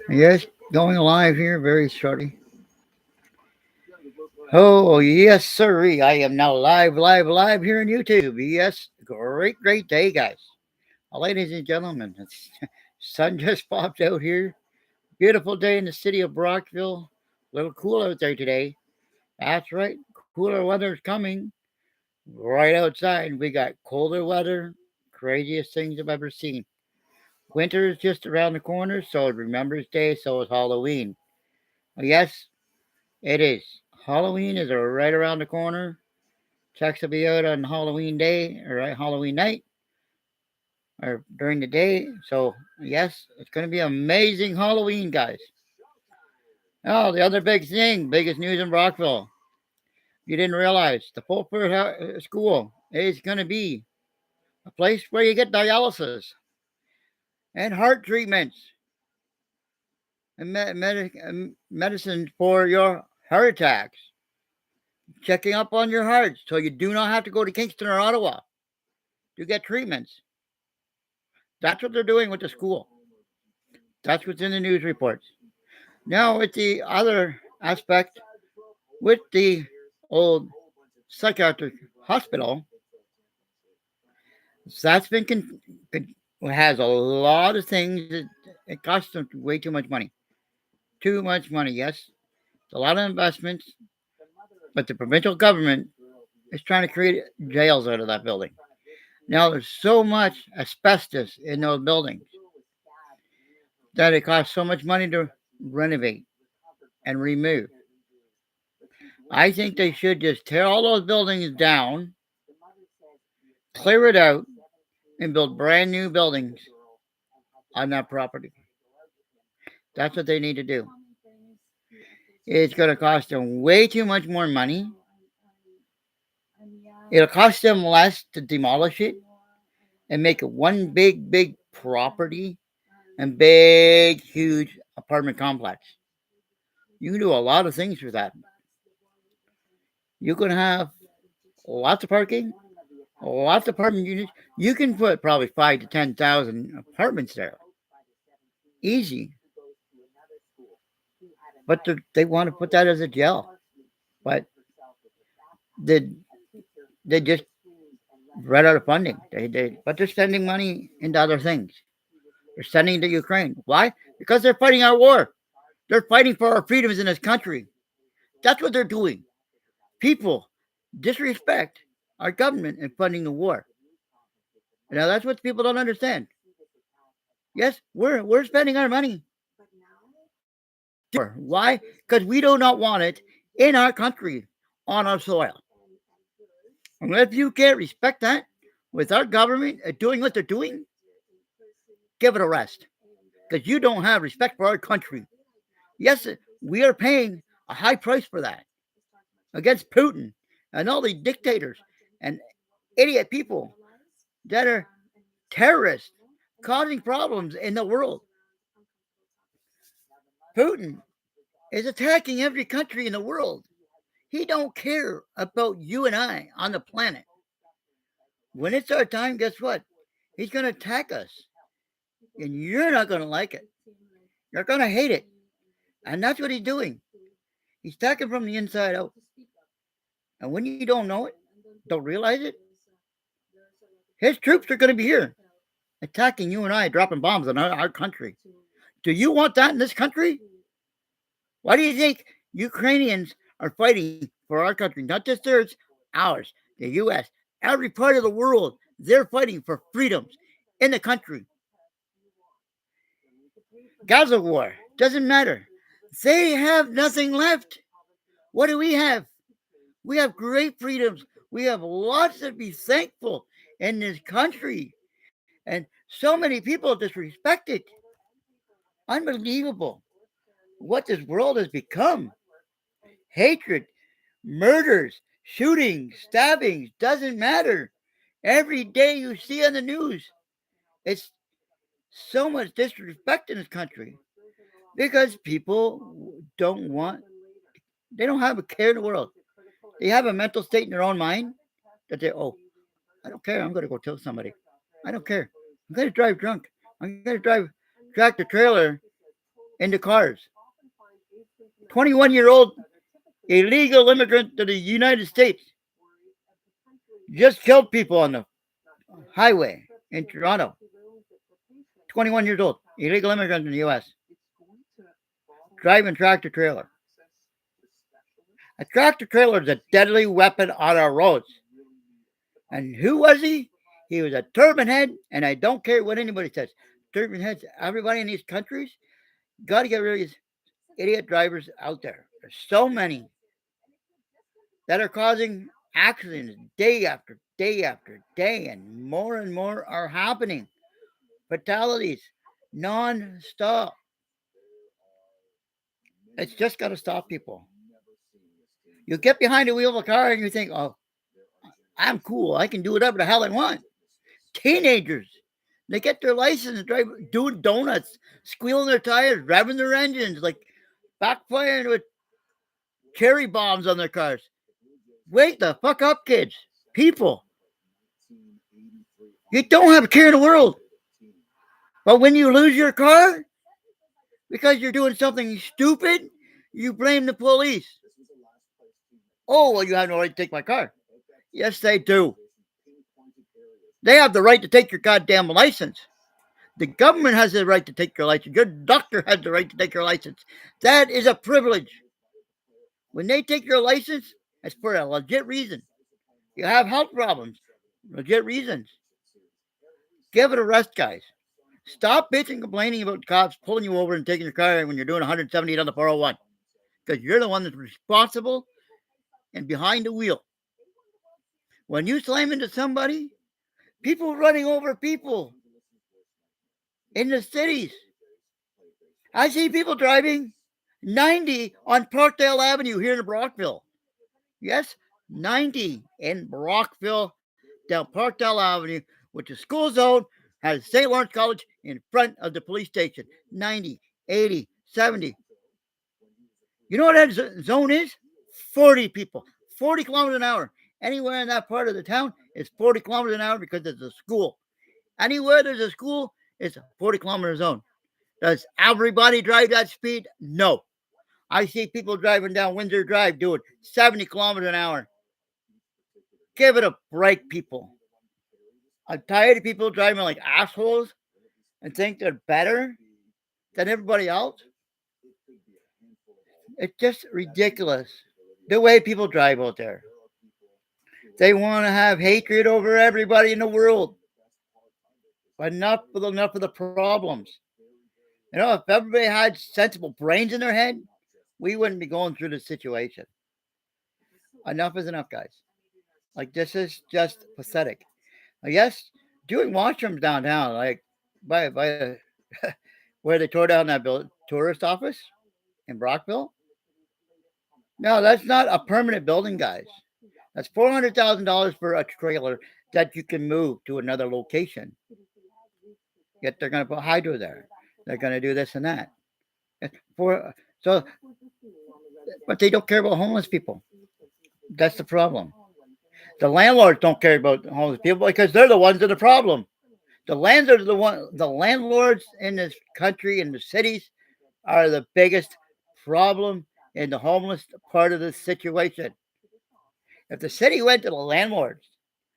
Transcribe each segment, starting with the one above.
Yes, going live here very shortly. Oh, yes, sirree. I am now live here on YouTube. Yes, great day, guys. Ladies and gentlemen, sun just popped out here. Beautiful day in the city of Brockville. A little cool out there today. That's right, cooler weather's coming. Right outside, we got colder weather. Craziest things I've ever seen. Winter is just around the corner, so is Remembrance Day, so is Halloween. Yes, it is. Halloween is right around the corner. Checks will be out on Halloween day or Halloween night or during the day. So yes, it's going to be amazing Halloween, guys. Oh, the other big thing, biggest news in Brockville. You didn't realize the Fulford School is going to be a place where you get dialysis and heart treatments and medicine for your heart attacks. Checking up on your heart so you do not have to go to Kingston or Ottawa to get treatments. That's what they're doing with the school. That's what's in the news reports. Now, with the other aspect, with the old psychiatric hospital, that's been has a lot of things. It costs them way too much money. Too much money, yes. It's a lot of investments, but the provincial government is trying to create jails out of that building. Now, there's so much asbestos in those buildings that it costs so much money to renovate and remove. I think they should just tear all those buildings down, clear it out, and build brand new buildings on that property. That's what they need to do. It's going to cost them way too much more money. It'll cost them less to demolish it and make it one big property and big, huge apartment complex. You can do a lot of things with that. You can have lots of parking, lots of apartment units. You can put probably 5 to 10,000 apartments there. Easy. But they want to put that as a jail. But they, they just ran out of funding. But they're sending money into other things. They're sending to Ukraine. Why? Because they're fighting our war. They're fighting for our freedoms in this country. That's what they're doing. People disrespect our government and funding the war. Now that's what people don't understand. Yes, we're spending our money. Why? Because we do not want it in our country, on our soil. And if you can't respect that with our government doing what they're doing, give it a rest. Because you don't have respect for our country. Yes, we are paying a high price for that against Putin and all the dictators and idiot people that are terrorists causing problems in the world. Putin is attacking every country in the world. He don't care about you and I on the planet. When it's our time, guess what? He's going to attack us. And you're not going to like it. You're going to hate it. And that's what he's doing. He's attacking from the inside out. And when you don't know it, don't realize it, his troops are going to be here attacking you and I, dropping bombs on our country. Do you want that in this country? Why do you think Ukrainians are fighting for our country? Not just theirs, ours, the U.S., every part of the world. They're fighting for freedoms in the country. Gaza war, doesn't matter. They have nothing left. What do we have? We have great freedoms. We have lots to be thankful in this country. And so many people disrespect it. Unbelievable what this world has become. Hatred, murders, shootings, stabbings, doesn't matter. Every day you see on the news, it's so much disrespect in this country because people they don't have a care in the world. They have a mental state in their own mind that I don't care. I'm going to go kill somebody. I don't care. I'm going to drive drunk. I'm going to drive tractor trailer into cars. 21-year-old illegal immigrant to the United States just killed people on the highway in Toronto. 21 years old, illegal immigrant in the U.S. Driving tractor trailer. A tractor trailer is a deadly weapon on our roads. And who was he? He was a turban head, and I don't care what anybody says. Turban heads, everybody in these countries, got to get rid of these idiot drivers out there. There's so many that are causing accidents day after day after day, and more are happening. Fatalities, non-stop. It's just got to stop, people. You get behind the wheel of a car and you think, oh, I'm cool. I can do whatever the hell I want. Teenagers, they get their license and drive, doing donuts, squealing their tires, revving their engines, like backfiring with cherry bombs on their cars. Wake the fuck up, kids. People. You don't have a care in the world. But when you lose your car, because you're doing something stupid, you blame the police. Oh, well, you have no right to take my car. Yes, they do. They have the right to take your goddamn license. The government has the right to take your license. Your doctor has the right to take your license. That is a privilege. When they take your license, it's for a legit reason. You have health problems, legit reasons. Give it a rest, guys. Stop bitching and complaining about the cops pulling you over and taking your car when you're doing 170 on the 401. Because you're the one that's responsible and behind the wheel. When you slam into somebody, people running over people in the cities. I see people driving 90 on Parkdale Avenue here in Brockville. Yes, 90 in Brockville down Parkdale Avenue, which is school zone, has St. Lawrence College in front of the police station. 90, 80, 70. You know what that zone is? 40 people. 40 kilometers an hour. Anywhere in that part of the town is 40 kilometers an hour because there's a school. Anywhere there's a school, it's a 40-kilometer zone. Does everybody drive that speed? No. I see people driving down Windsor Drive doing 70 kilometers an hour. Give it a break, people. I'm tired of people driving like assholes and think they're better than everybody else. It's just ridiculous the way people drive out there. They want to have hatred over everybody in the world. Enough of the problems. You know, if everybody had sensible brains in their head, we wouldn't be going through this situation. Enough is enough, guys. Like, this is just pathetic. Yes, doing washrooms downtown, like by where they tore down that tourist office in Brockville. No, that's not a permanent building, guys. That's $400,000 for a trailer that you can move to another location. Yet they're going to put hydro there. They're going to do this and that. So, but they don't care about homeless people. That's the problem. The landlords don't care about homeless people because they're the ones that are the problem. The landlords in this country, in the cities, are the biggest problem in the homeless part of this situation. If the city went to the landlords,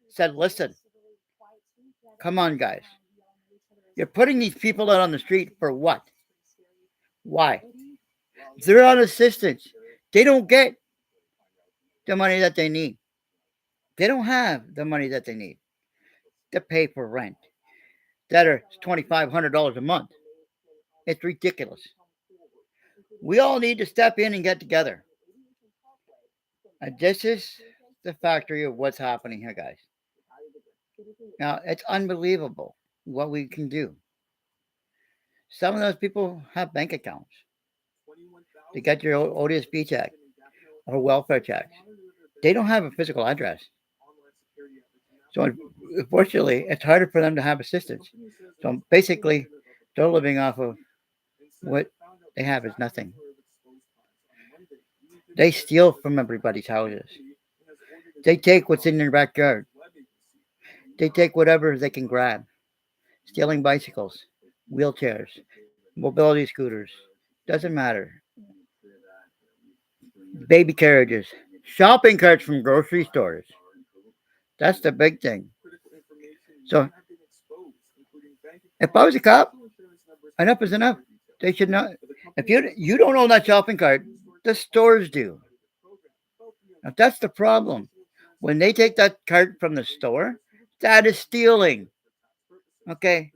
said, listen, come on, guys. You're putting these people out on the street for what? Why? They're on assistance. They don't get the money that they need. They don't have the money that they need to pay for rent that are $2,500 a month. It's ridiculous. We all need to step in and get together. And this is the factory of what's happening here, guys. Now, it's unbelievable what we can do. Some of those people have bank accounts. They get your ODSP check or welfare checks. They don't have a physical address. So unfortunately, it's harder for them to have assistance. So basically, they're living off of what they have is nothing. They steal from everybody's houses. They take what's in their backyard. They take whatever they can grab. Stealing bicycles, wheelchairs, mobility scooters, Doesn't matter. Baby carriages, shopping carts from grocery stores. That's the big thing. So if I was a cop, enough is enough. They should not. If you don't own that shopping cart, the stores do. Now that's the problem. When they take that cart from the store, that is stealing. Okay,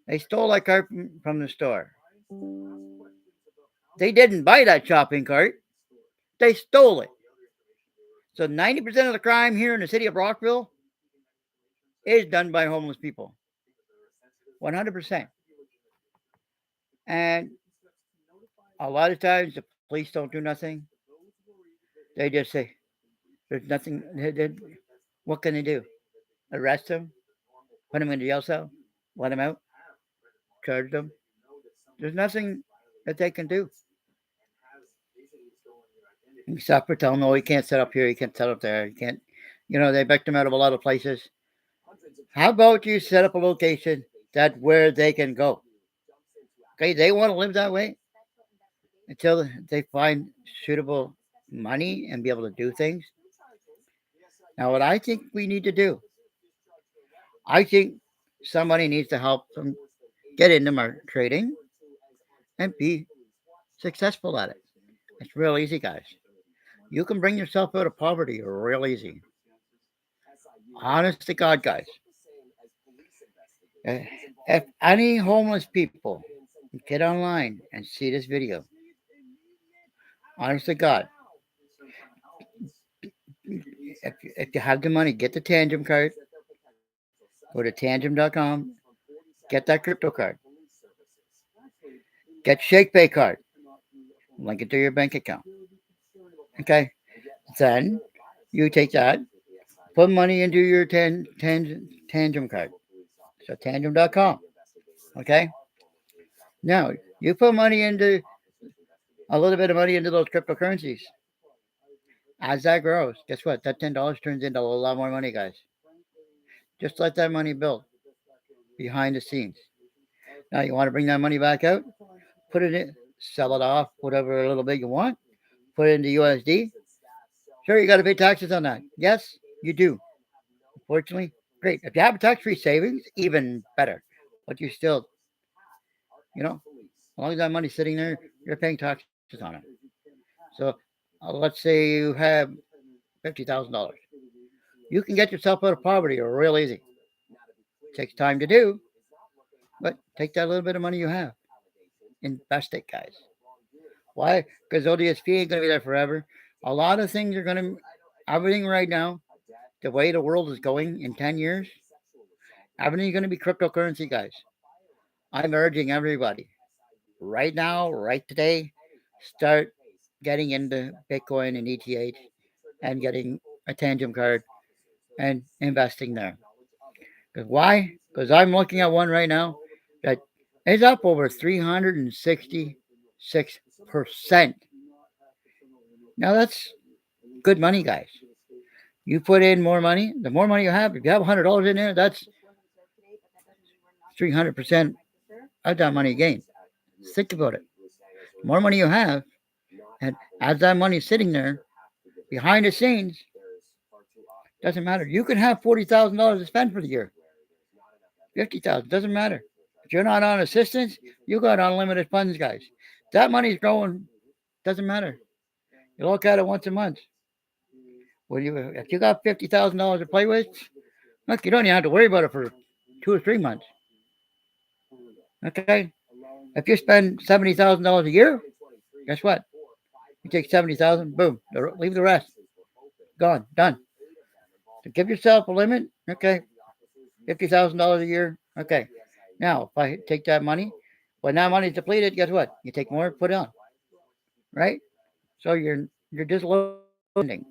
they stole that cart from the store. They didn't buy that shopping cart. They stole it. So 90% of the crime here in the city of Brockville is done by homeless people. 100%. And a lot of times the police don't do nothing. They just say, there's nothing. What can they do? Arrest them? Put them in the jail cell? Let them out? Charge them? There's nothing that they can do. Except for telling them, oh, you can't set up here, you can't set up there, you can't. They backed them out of a lot of places. How about you set up a location that where they can go? Okay, they want to live that way until they find suitable money and be able to do things. Now, what I think we need to do, I think somebody needs to help them get into trading and be successful at it. It's real easy, guys. You can bring yourself out of poverty real easy. Honest to God, guys. If any homeless people get online and see this video, honest to God, if you have the money, get the Tangent card. Go to tangent.com. Get that crypto card. Get ShakePay card. Link it to your bank account. Okay. Then you take that, put money into your Tangent card. So tangent.com. Okay. Now you put money into a little bit of money into those cryptocurrencies. As that grows, guess what? That $10 turns into a lot more money, guys. Just let that money build behind the scenes. Now you want to bring that money back out, put it in, sell it off, whatever a little bit you want, put it into USD. Sure, you got to pay taxes on that. Yes, you do. Unfortunately, great. If you have a tax-free savings, even better. But you still, as long as that money's sitting there, you're paying taxes on it. So let's say you have $50,000. You can get yourself out of poverty real easy. It takes time to do, but take that little bit of money you have. Invest it, guys. Why? Because ODSP ain't going to be there forever. A lot of things are going to, everything right now, the way the world is going in 10 years, everything's going to be cryptocurrency, guys. I'm urging everybody, right now, right today, start getting into Bitcoin and ETH and getting a Tangent card and investing there. Because why? Because I'm looking at one right now that is up over 366%. Now that's good money, guys. You put in more money, the more money you have. If you have $100 in there, that's 300% of that money gained. Think about it. The more money you have, and as that money is sitting there behind the scenes, doesn't matter. You can have $40,000 to spend for the year. 50,000 doesn't matter. If you're not on assistance, you got unlimited funds, guys. That money's growing. Doesn't matter. You look at it once a month. If you got $50,000 to play with, look, you don't even have to worry about it for 2 or 3 months. Okay. If you spend $70,000 a year, guess what? You take 70,000, boom, leave the rest. Gone, done. So give yourself a limit. Okay. $50,000 a year. Okay. Now, if I take that money, when that money's depleted, guess what? You take more, put it on. Right? So you're just loading.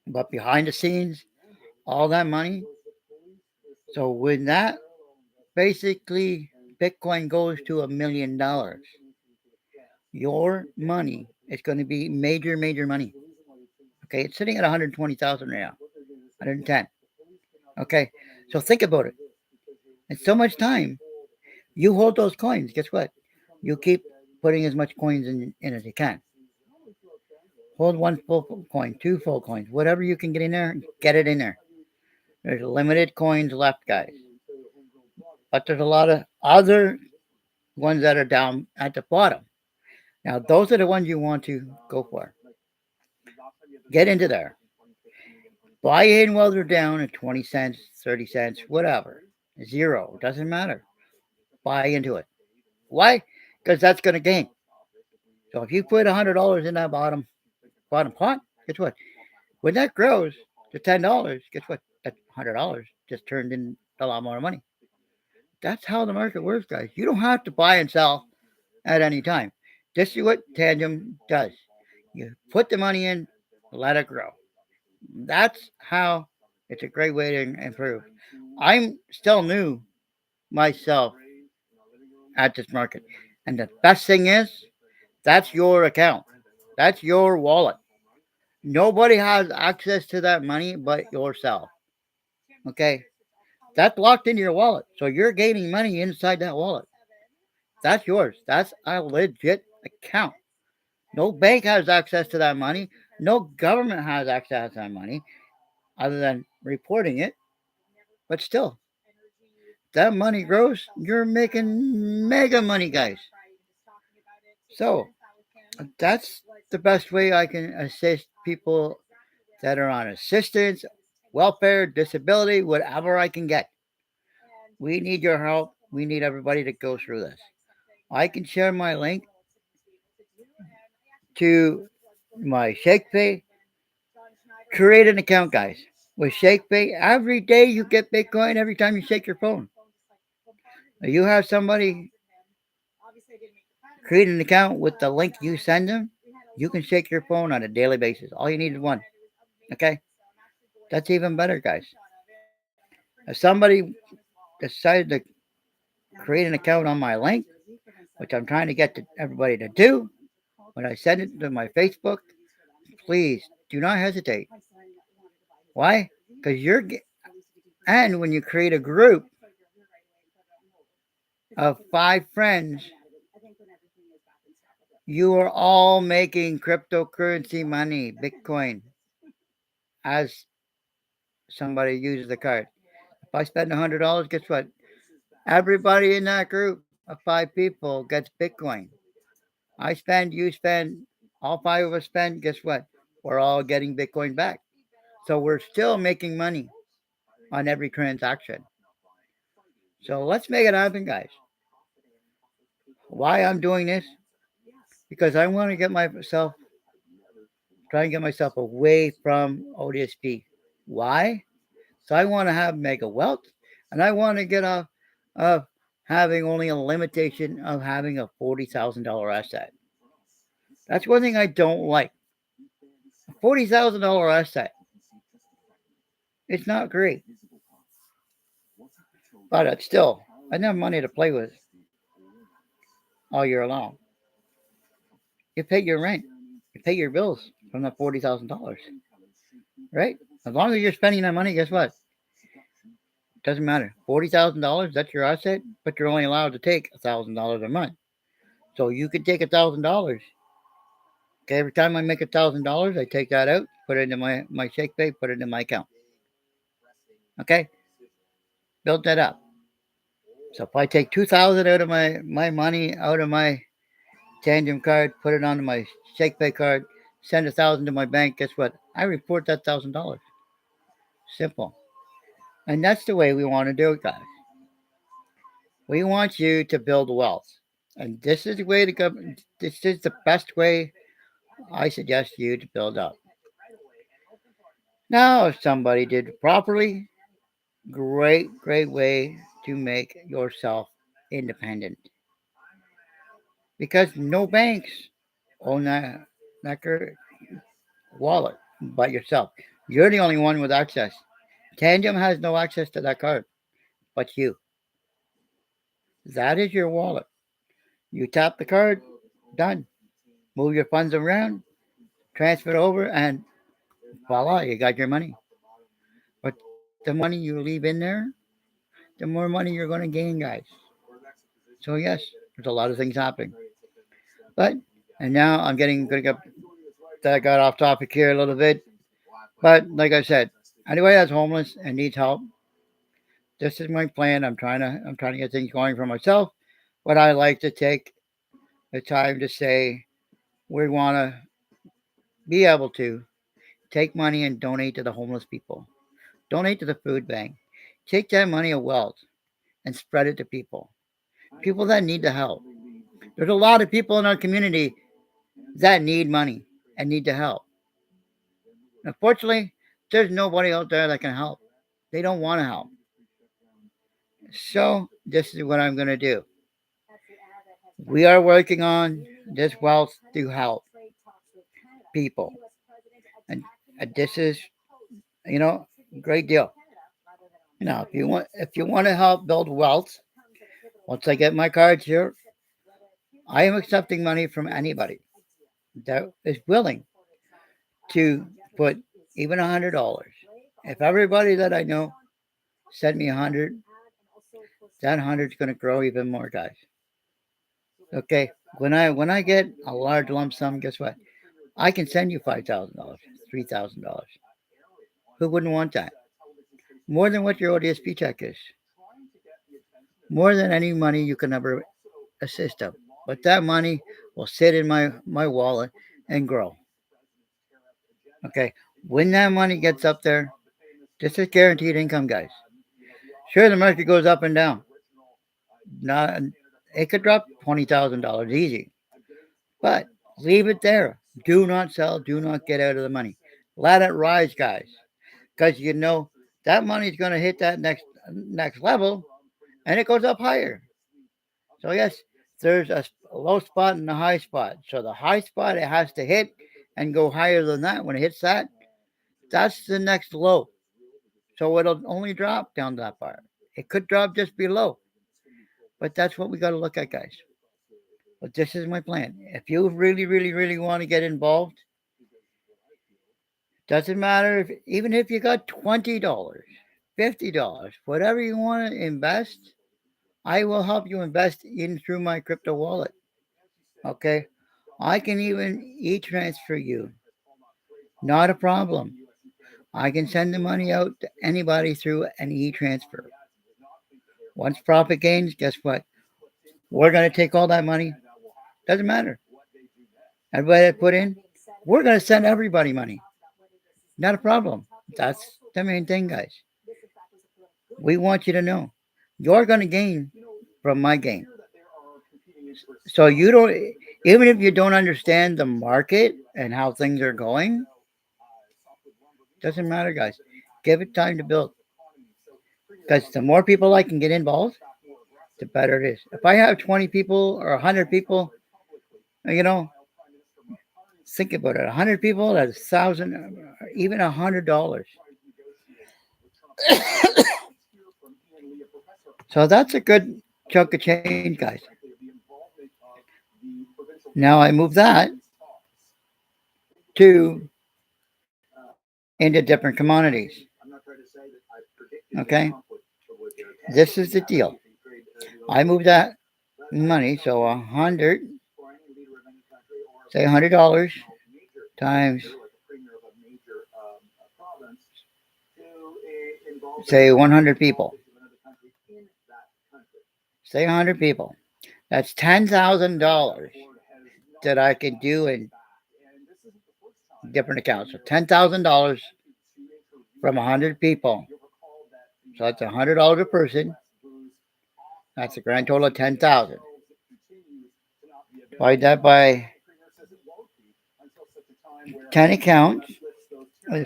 But behind the scenes, all that money. So when that basically Bitcoin goes to $1 million, your money is going to be major, major money. Okay, it's sitting at 120,000 right now. 110. Okay, so think about it. In so much time, you hold those coins. Guess what? You keep putting as much coins in as you can. Hold one full coin, two full coins, whatever you can get in there, get it in there. There's limited coins left, guys. But there's a lot of other ones that are down at the bottom. Now, those are the ones you want to go for. Get into there. Buy in while they're down at 20 cents, 30 cents, whatever. Zero. Doesn't matter. Buy into it. Why? Because that's going to gain. So if you put $100 in that bottom pot, guess what? When that grows to $10, guess what? That $100 just turned in a lot more money. That's how the market works, guys. You don't have to buy and sell at any time. This is what Tandem does. You put the money in, let it grow. That's how it's a great way to improve. I'm still new myself at this market. And the best thing is, that's your account. That's your wallet. Nobody has access to that money but yourself. Okay? That's locked into your wallet. So you're gaining money inside that wallet. That's yours. That's a legit account. No bank has access to that money. No government has access to that money other than reporting it. But still, that money grows. You're making mega money, guys. So that's the best way I can assist people that are on assistance, welfare, disability, whatever I can get. We need your help. We need everybody to go through this. I can share my link to my ShakePay. Create an account, guys. With ShakePay, every day you get Bitcoin every time you shake your phone. You have somebody create an account with the link you send them. You can shake your phone on a daily basis. All you need is one. Okay? That's even better, guys. If somebody decided to create an account on my link, which I'm trying to get to everybody to do, when I send it to my Facebook, please do not hesitate. Why? Because and when you create a group of 5 friends, you are all making cryptocurrency money, Bitcoin, as somebody uses the card. If I spend $100, guess what? Everybody in that group of 5 people gets Bitcoin. I spend, you spend, all 5 of us spend, guess what? We're all getting Bitcoin back. So we're still making money on every transaction. So let's make it happen, guys. Why I'm doing this? Because I want to try and get myself away from ODSP. Why? So I want to have mega wealth, and I want to get off of having only a limitation of having a $40,000 asset. That's one thing I don't like. A $40,000 asset. It's not great, but it's still enough money to play with all year long. You pay your rent, you pay your bills from that $40,000, right? As long as you're spending that money, guess what? Doesn't matter. $40,000, that's your asset, but you're only allowed to take $1,000 a month. So you could take $1,000. Okay, every time I make $1,000, I take that out, put it into my shake pay, put it in my account. Okay, build that up. So if I take 2,000 out of my money out of my tandem card, put it onto my shake pay card, send 1,000 to my bank. Guess what? I report that $1,000. Simple, and that's the way we want to do it, guys. We want you to build wealth, and this is the way to go. This is the best way I suggest you to build up. Now, if somebody did it properly, great way to make yourself independent because no banks own that wallet but yourself. You're the only one with access. Tandem has no access to that card but you. That is your wallet. You tap the card, done. Move your funds around, transfer it over, and voila, you got your money. But the money you leave in there, the more money you're going to gain, guys. So, yes, there's a lot of things happening. But and now I'm getting going to get that I got off topic here a little bit. But like I said, anybody that's homeless and needs help, this is my plan. I'm trying to get things going for myself. But I like to take the time to say we want to be able to take money and donate to the homeless people. Donate to the food bank. Take that money of wealth and spread it to people. People that need the help. There's a lot of people in our community that need money and need the help. Unfortunately, there's nobody out there that can help. They don't want to help. So this is what I'm going to do. We are working on this wealth to help people, and, and this is, you know, a great deal. Now, if you want to help build wealth, once I get my cards here, I am accepting money from anybody that is willing to put even $100. If everybody that I know send me 100, that 100 is going to grow even more, guys. Okay, when I get a large lump sum, guess what? I can send you $5,000, $3,000. Who wouldn't want that? More than what your ODSP check is. More than any money you can ever assist of. But that money will sit in my wallet and grow. Okay, when that money gets up there, this is guaranteed income, guys. Sure, the market goes up and down. Not, it could drop $20,000 easy, but leave it there. Do not sell. Do not get out of the money. Let it rise, guys, because you know that money is going to hit that next level, and it goes up higher. So yes, there's a low spot and a high spot. So the high spot it has to hit and go higher than that. When it hits that, that's the next low. So it'll only drop down that far. It could drop just below, but that's what we got to look at, guys. But this is my plan. If you really, really, really want to get involved, doesn't matter if even if you got $20, $50, whatever you want to invest, I will help you invest in through my crypto wallet. Okay, I can even e-transfer you. Not a problem. I can send the money out to anybody through an e-transfer. Once profit gains, guess what? We're going to take all that money. Doesn't matter. Everybody that put in, we're going to send everybody money. Not a problem. That's the main thing, guys. We want you to know you're going to gain from my gain. So you don't, even if you don't understand the market and how things are going, doesn't matter, guys. Give it time to build. Because the more people I can get involved, the better it is. If I have 20 people or 100 people, you know, think about it. 100 people, that's 1,000, or even $100. So that's a good chunk of change, guys. Now I move that to into different commodities. Okay, this is the deal. I move that money, so 100, say $100 times, say 100 people. Say 100 people. That's $10,000 that I can do in different accounts. So $10,000 from 100 people. So that's $100 a person. That's a grand total of 10,000. Divide that by 10 accounts.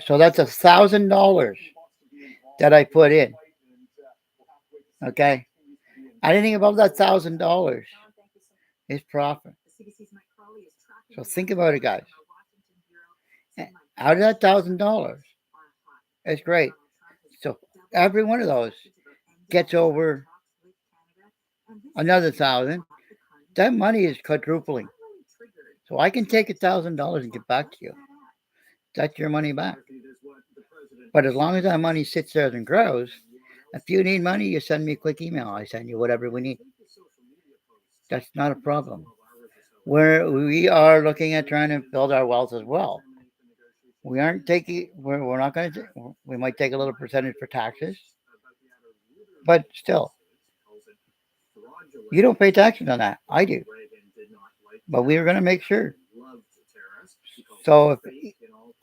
So that's $1,000 that I put in. Okay. Anything above that $1,000 is profit. So think about it, guys. Out of that $1,000, it's great. So every one of those gets over another 1,000. That money is quadrupling. So I can take $1,000 and get back to you. That's your money back. But as long as that money sits there and grows, if you need money, you send me a quick email. I send you whatever we need. That's not a problem. where we are looking at trying to build our wealth as well. We aren't taking, we're not going to, we might take a little percentage for taxes, but still, you don't pay taxes on that. I do. But we are going to make sure. So if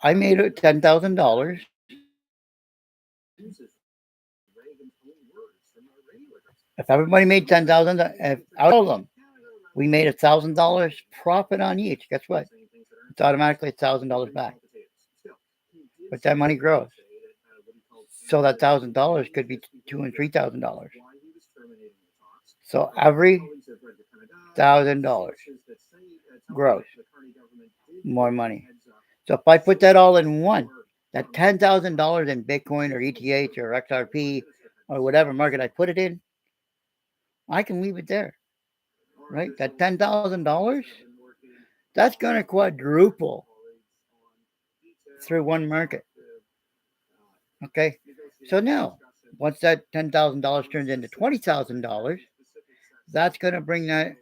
I made it $10,000, if everybody made 10,000, if out of them we made $1,000 profit on each, guess what? It's automatically $1,000 back. But that money grows. So that $1,000 could be two and $3,000. So every $1,000 grows more money. So if I put that all in one, that $10,000 in Bitcoin or ETH or XRP or whatever market I put it in, I can leave it there, right? That $10,000, that's going to quadruple through one market. Okay. So now, once that $10,000 turns into $20,000, that's going to bring that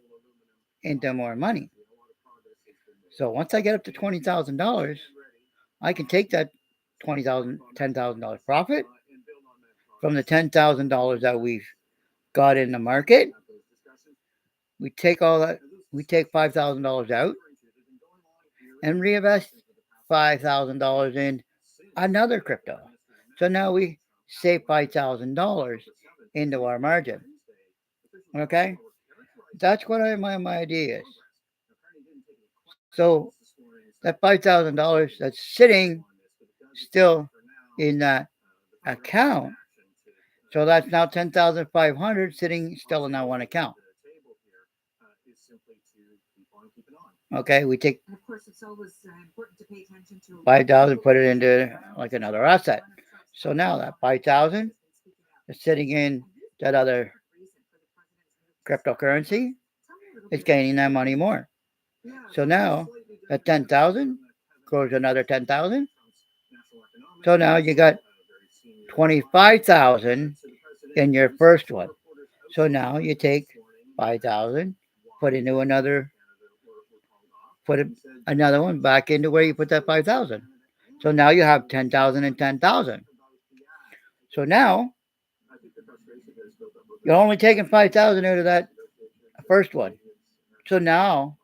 into more money. So once I get up to $20,000, I can take that $10,000 profit from the $10,000 that we've got in the market. We take all that, we take $5,000 out and reinvest $5,000 in another crypto. So now we save $5,000 into our margin. Okay, that's what my idea is. So that $5,000 that's sitting still in that account. So that's now 10,500 sitting still in that one account. Okay, we take 5,000, put it into like another asset. So now that 5,000 is sitting in that other cryptocurrency. It's gaining that money more. So now that 10,000 grows another 10,000. So now you got 25,000 in your first one. So now you take 5,000, put into another, put another one back into where you put that 5,000. So now you have 10,000 and 10,000. So now you're only taking 5,000 out of that first one. So now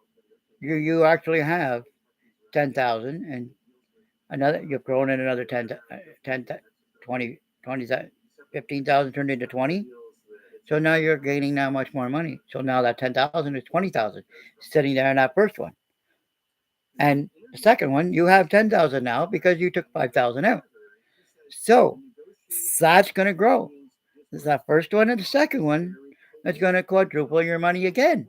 you actually have 10,000 and another, you've grown in another 10 20 20 15,000 turned into 20. So now you're gaining now much more money. So now that 10,000 is 20,000 sitting there in that first one. And the second one, you have 10,000 now because you took 5,000 out. So that's going to grow. It's that first one and the second one that's going to quadruple your money again.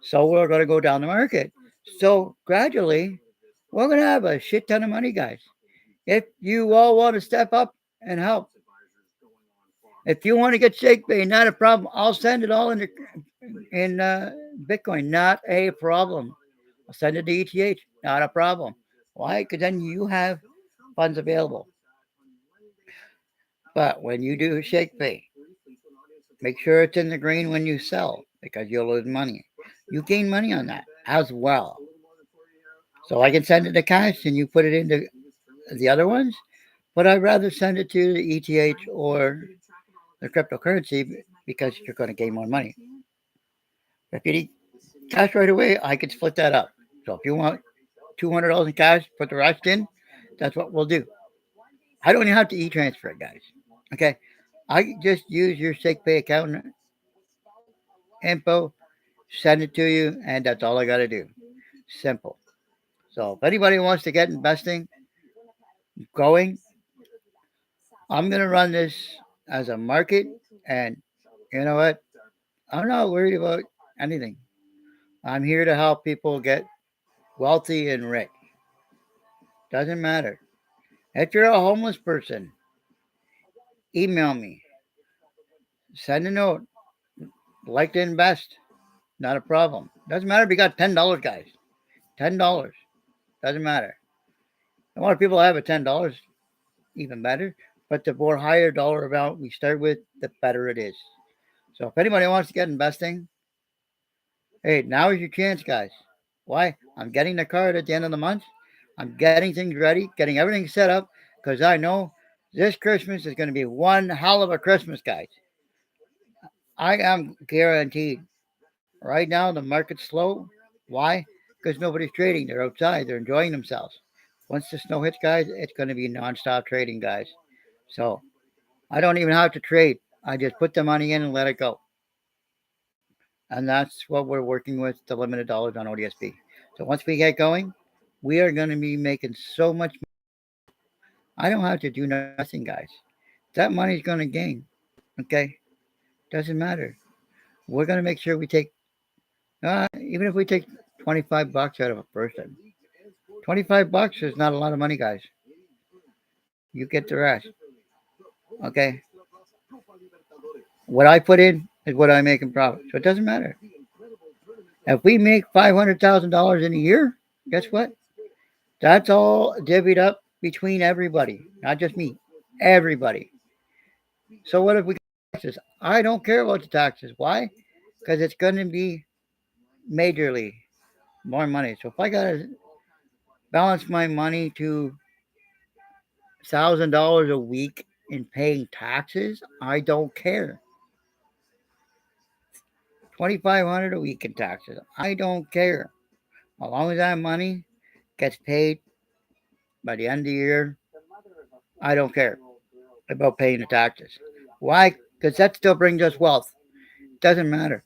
So we're going to go down the market. So gradually, we're going to have a shit ton of money, guys. If you all want to step up and help, if you want to get ShakePay, not a problem. I'll send it all in Bitcoin, not a problem. I'll send it to ETH, not a problem. Why? Because then you have funds available. But when you do ShakePay, make sure it's in the green when you sell because you'll lose money. You gain money on that as well. So I can send it to cash and you put it into the other ones, but I'd rather send it to the ETH or the cryptocurrency because you're going to gain more money. If you need cash right away, I could split that up. So if you want $200 in cash, put the rest in, that's what we'll do. I don't even have to e-transfer it, guys. Okay, I just use your SakePay account info, send it to you, and that's all I got to do. Simple. So if anybody wants to get investing going, I'm going to run this as a market, and you know what? I'm not worried about anything. I'm here to help people get wealthy and rich. Doesn't matter. If you're a homeless person, email me, send a note, like to invest, not a problem. Doesn't matter if you got $10, guys. $10. Doesn't matter. A lot of people have a $10, even better. But the more higher dollar amount we start with, the better it is. So if anybody wants to get investing, Hey, now is your chance, guys. Why? I'm getting the card at the end of the month. I'm getting things ready, getting everything set up, because I know this Christmas is going to be one hell of a Christmas, guys. I am guaranteed. Right now, the market's slow. Why? Because nobody's trading. They're outside. They're enjoying themselves. Once the snow hits, guys, it's going to be nonstop trading, guys. So I don't even have to trade. I just put the money in and let it go. And that's what we're working with the limited dollars on ODSP. So once we get going, we are going to be making so much. I don't have to do nothing, guys. That money's going to gain. Okay, doesn't matter. We're going to make sure we take, even if we take $25 out of a person, $25 is not a lot of money, guys. You get the rest. Okay, what I put in is what I make in profit. So it doesn't matter. If we make $500,000 in a year, guess what? That's all divvied up between everybody, not just me, everybody. So what if we get taxes? I don't care about the taxes. Why? Because it's going to be majorly more money. So if I got to balance my money to $1,000 a week in paying taxes, I don't care. 2,500 a week in taxes, I don't care. As long as that money gets paid by the end of the year, I don't care about paying the taxes. Why? Because that still brings us wealth. Doesn't matter.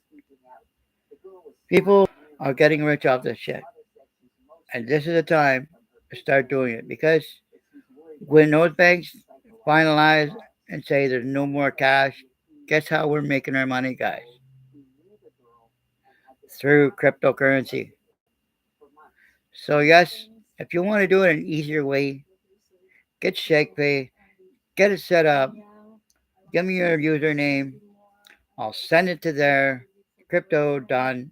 People are getting rich off this shit. And this is the time to start doing it. Because when those banks finalize and say there's no more cash, guess how we're making our money, guys? Through cryptocurrency. So, yes, if you want to do it an easier way, get ShakePay, get it set up, give me your username, I'll send it to there. Crypto done.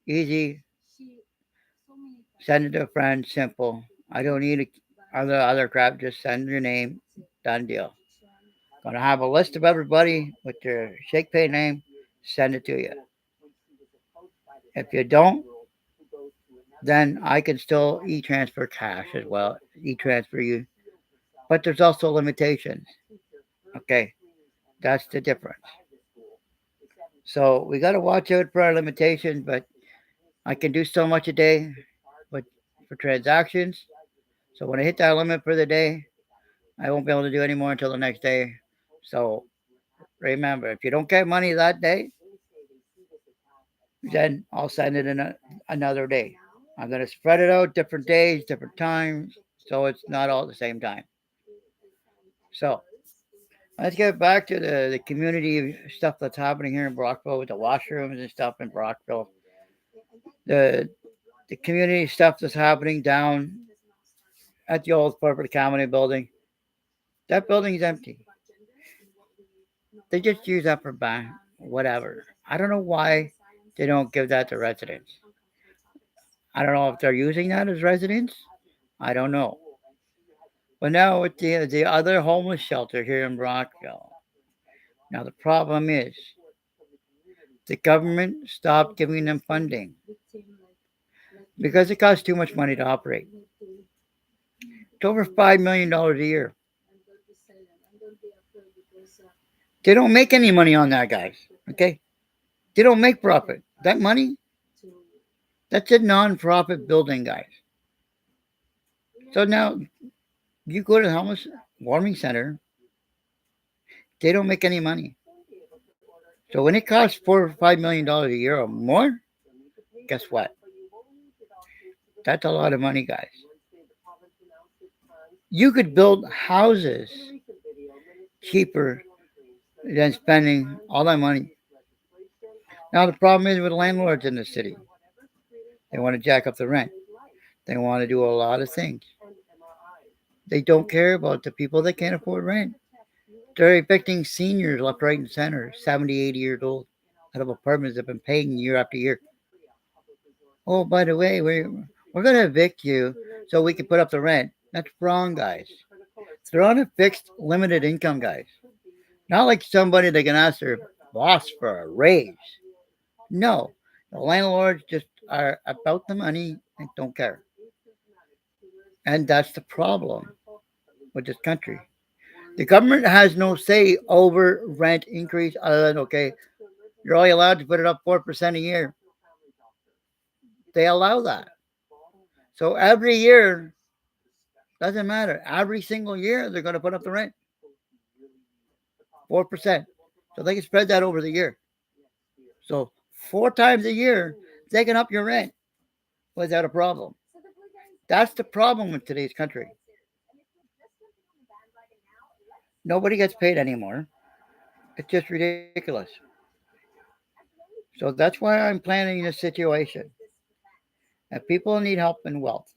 Easy. Send it to a friend. Simple. I don't need other crap. Just send your name. Done deal. Gonna have a list of everybody with their ShakePay name. Send it to you. If you don't, then I can still e-transfer cash as well. E-transfer you. But there's also limitations. Okay. That's the difference. So we got to watch out for our limitations, but I can do so much a day but for transactions. So when I hit that limit for the day, I won't be able to do any more until the next day. So remember, if you don't get money that day, then I'll send it in another day. I'm going to spread it out different days, different times, so it's not all at the same time. So let's get back to the community stuff that's happening here in Brockville with the washrooms and stuff in Brockville. The the community stuff that's happening down at the old corporate comedy building. That building is empty. They just use that for whatever. I don't know why they don't give that to residents. I don't know if they're using that as residents. I don't know. But now with the other homeless shelter here in Brockville. Now the problem is the government stopped giving them funding because it costs too much money to operate. It's over $5 million a year. They don't make any money on that, guys. Okay? They don't make profit. That money, that's a non-profit building, guys. So now you go to the homeless warming center, they don't make any money. So when it costs $4 or $5 million a year or more, guess what? That's a lot of money, guys. You could build houses cheaper than spending all that money. Now the problem is with landlords in the city. They want to jack up the rent. They want to do a lot of things. They don't care about the people that can't afford rent. They're evicting seniors left, right, and center, 70, 80 years old, out of apartments they've been paying year after year. Oh, by the way, we're going to evict you so we can put up the rent. That's wrong, guys. They're on a fixed, limited income, guys. Not like somebody that can ask their boss for a raise. No, The landlords just are about the money and don't care. And that's the problem with this country. The government has no say over rent increase other than, okay, you're only allowed to put it up 4% a year. They allow that. So every year, doesn't matter. Every single year, they're going to put up the rent 4%. So they can spread that over the year. So 4 times a year, they can up your rent without a problem. That's the problem with today's country. Nobody gets paid anymore. It's just ridiculous. So that's why I'm planning this situation. If people need help and wealth,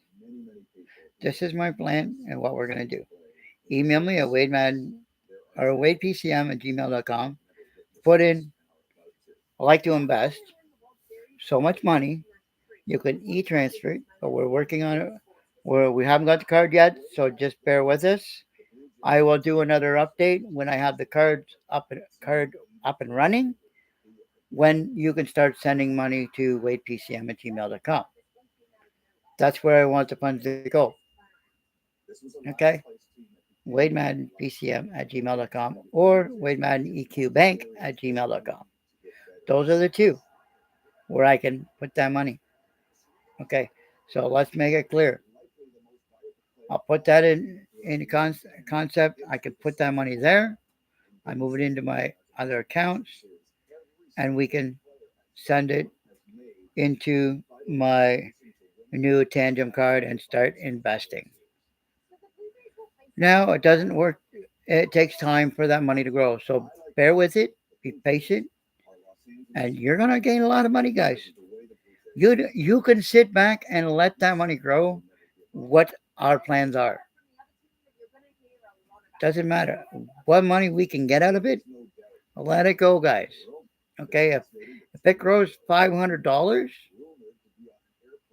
this is my plan and what we're going to do. Email me at wademan or wadepcm at gmail.com. Put in, I like to invest so much money. You can e-transfer it, but we're working on it. We haven't got the card yet, so just bear with us. I will do another update when I have the card up and running. When you can start sending money to wadepcm at gmail.com. That's where I want the funds to go. Okay? WadeMaddenPCM at gmail.com or WadeMaddenEQBank at gmail.com. Those are the two where I can put that money. Okay, so let's make it clear. I'll put that in the concept. I can put that money there. I move it into my other accounts, and we can send it into my new Tandem card and start investing. Now, it doesn't work. It takes time for that money to grow. So bear with it, be patient, and you're going to gain a lot of money, guys. You can sit back and let that money grow. What our plans are. Doesn't matter what money we can get out of it. Let it go, guys. Okay, if it grows $500,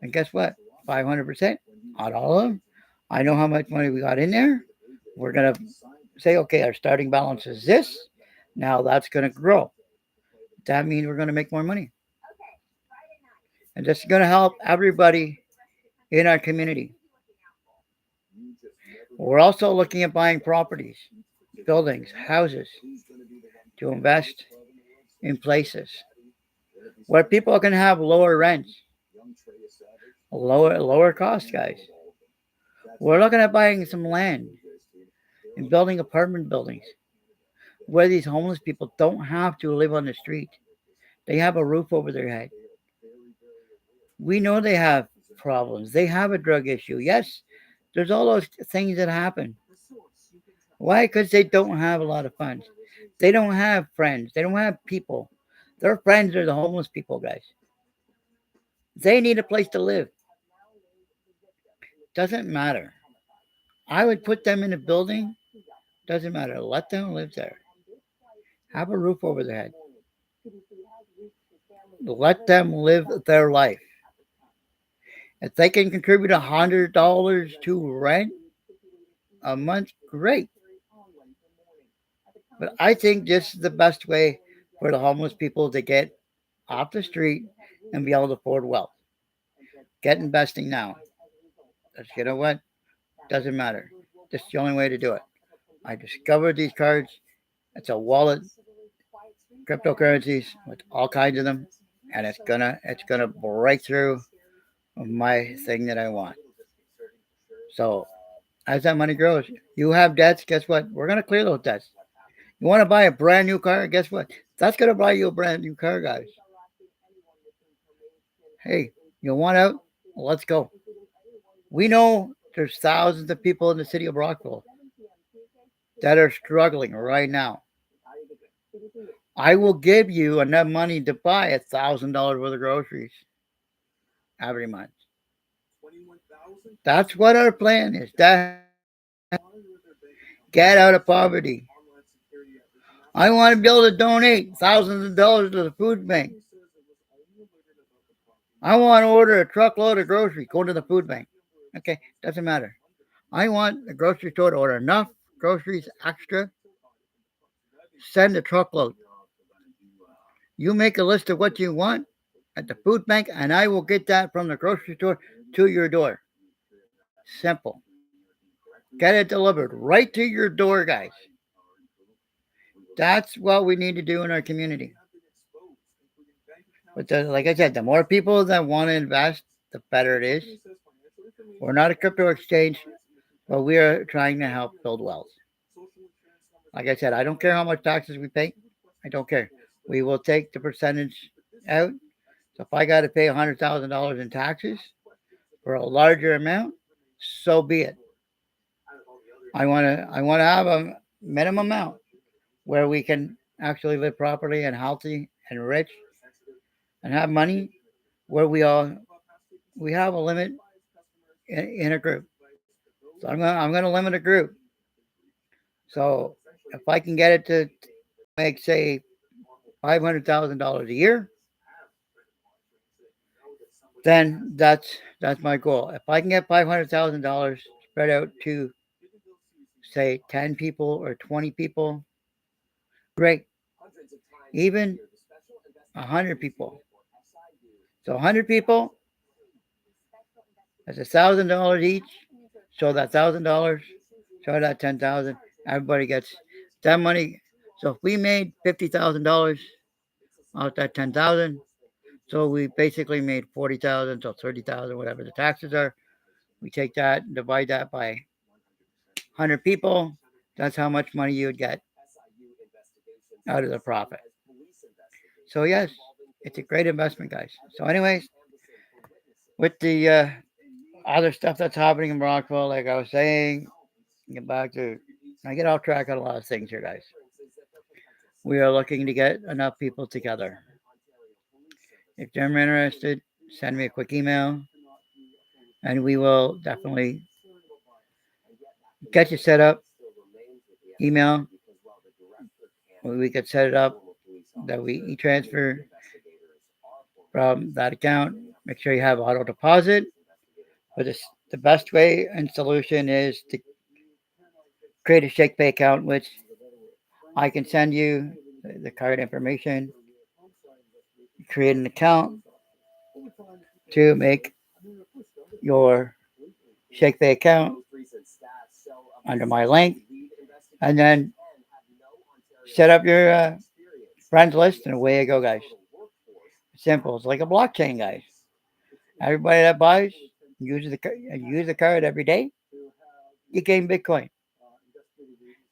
and guess what? 500%, not all of them. I know how much money we got in there. We're gonna say, okay, our starting balance is this. Now that's gonna grow. That means we're gonna make more money, and this is gonna help everybody in our community. We're also looking at buying properties, buildings, houses to invest in places where people can have lower rents, lower costs, guys. We're looking at buying some land and building apartment buildings where these homeless people don't have to live on the street. They have a roof over their head. We know they have problems. They have a drug issue. Yes, there's all those things that happen. Why? Because they don't have a lot of funds. They don't have friends. They don't have people. Their friends are the homeless people, guys. They need a place to live. Doesn't matter. I would put them in a building. Doesn't matter. Let them live there. Have a roof over their head. Let them live their life. If they can contribute $100 to rent a month, great. But I think this is the best way for the homeless people to get off the street and be able to afford wealth. Get investing now. Because you know what? Doesn't matter. This is the only way to do it. I discovered these cards. It's a wallet, cryptocurrencies with all kinds of them, and it's gonna break through my thing that I want. So as that money grows, you have debts. Guess what? We're gonna clear those debts. You want to buy a brand new car? Guess what? That's gonna buy you a brand new car, guys. Hey, you want out? Let's go. We know there's thousands of people in the city of Brockville that are struggling right now. I will give you enough money to buy $1,000 worth of groceries every month. That's what our plan is. Get out of poverty. I want to be able to donate thousands of dollars to the food bank. I want to order a truckload of groceries, go to the food bank. Okay, doesn't matter. I want the grocery store to order enough groceries extra, send a truckload. You make a list of what you want, at the food bank, and I will get that from the grocery store to your door. Simple. Get it delivered right to your door, guys. That's what we need to do in our community. But like I said, the more people that want to invest, the better it is. We're not a crypto exchange, but we are trying to help build wealth. Like I said, I don't care how much taxes we pay. I don't care. We will take the percentage out. So if I got to pay $100,000 in taxes for a larger amount, so be it. I want to have a minimum amount where we can actually live properly and healthy and rich and have money where we have a limit in a group. So I'm gonna limit a group. So if I can get it to make say $500,000 a year, then that's my goal. If I can get $500,000 spread out to say 10 people or 20 people, great. Even 100 people. So 100 people, that's $1,000 each. So that $1,000, so that 10,000. Everybody gets that money. So if we made $50,000 out that 10,000, so we basically made 40,000, so 30,000, whatever the taxes are. We take that and divide that by 100 people. That's how much money you would get out of the profit. So yes, it's a great investment, guys. So anyways, with the other stuff that's happening in Brockville, like I was saying, get back to, I get off track on a lot of things here, guys. We are looking to get enough people together. If you're interested, send me a quick email, and we will definitely get you set up. Email, we could set it up that we e-transfer from that account. Make sure you have auto deposit. But the best way and solution is to create a ShakePay account, which I can send you the card information. Create an account to make your ShakePay account under my link, and then set up your friends list, and away you go, guys. Simple. It's like a blockchain, guys. Everybody that buys use the card every day, you gain Bitcoin.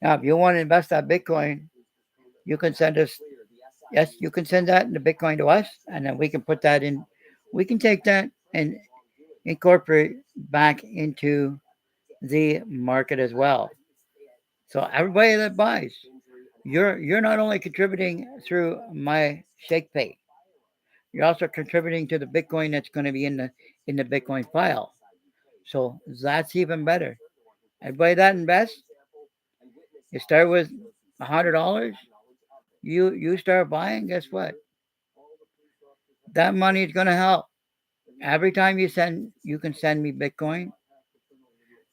Now, if you want to invest that Bitcoin, you can send us. Yes, you can send that in the Bitcoin to us, and then we can put that in. We can take that and incorporate back into the market as well. So everybody that buys, you're not only contributing through my ShakePay, you're also contributing to the Bitcoin that's going to be in the Bitcoin file. So that's even better. Everybody that invests, you start with $100. You start buying. Guess what? That money is going to help. Every time you can send me Bitcoin,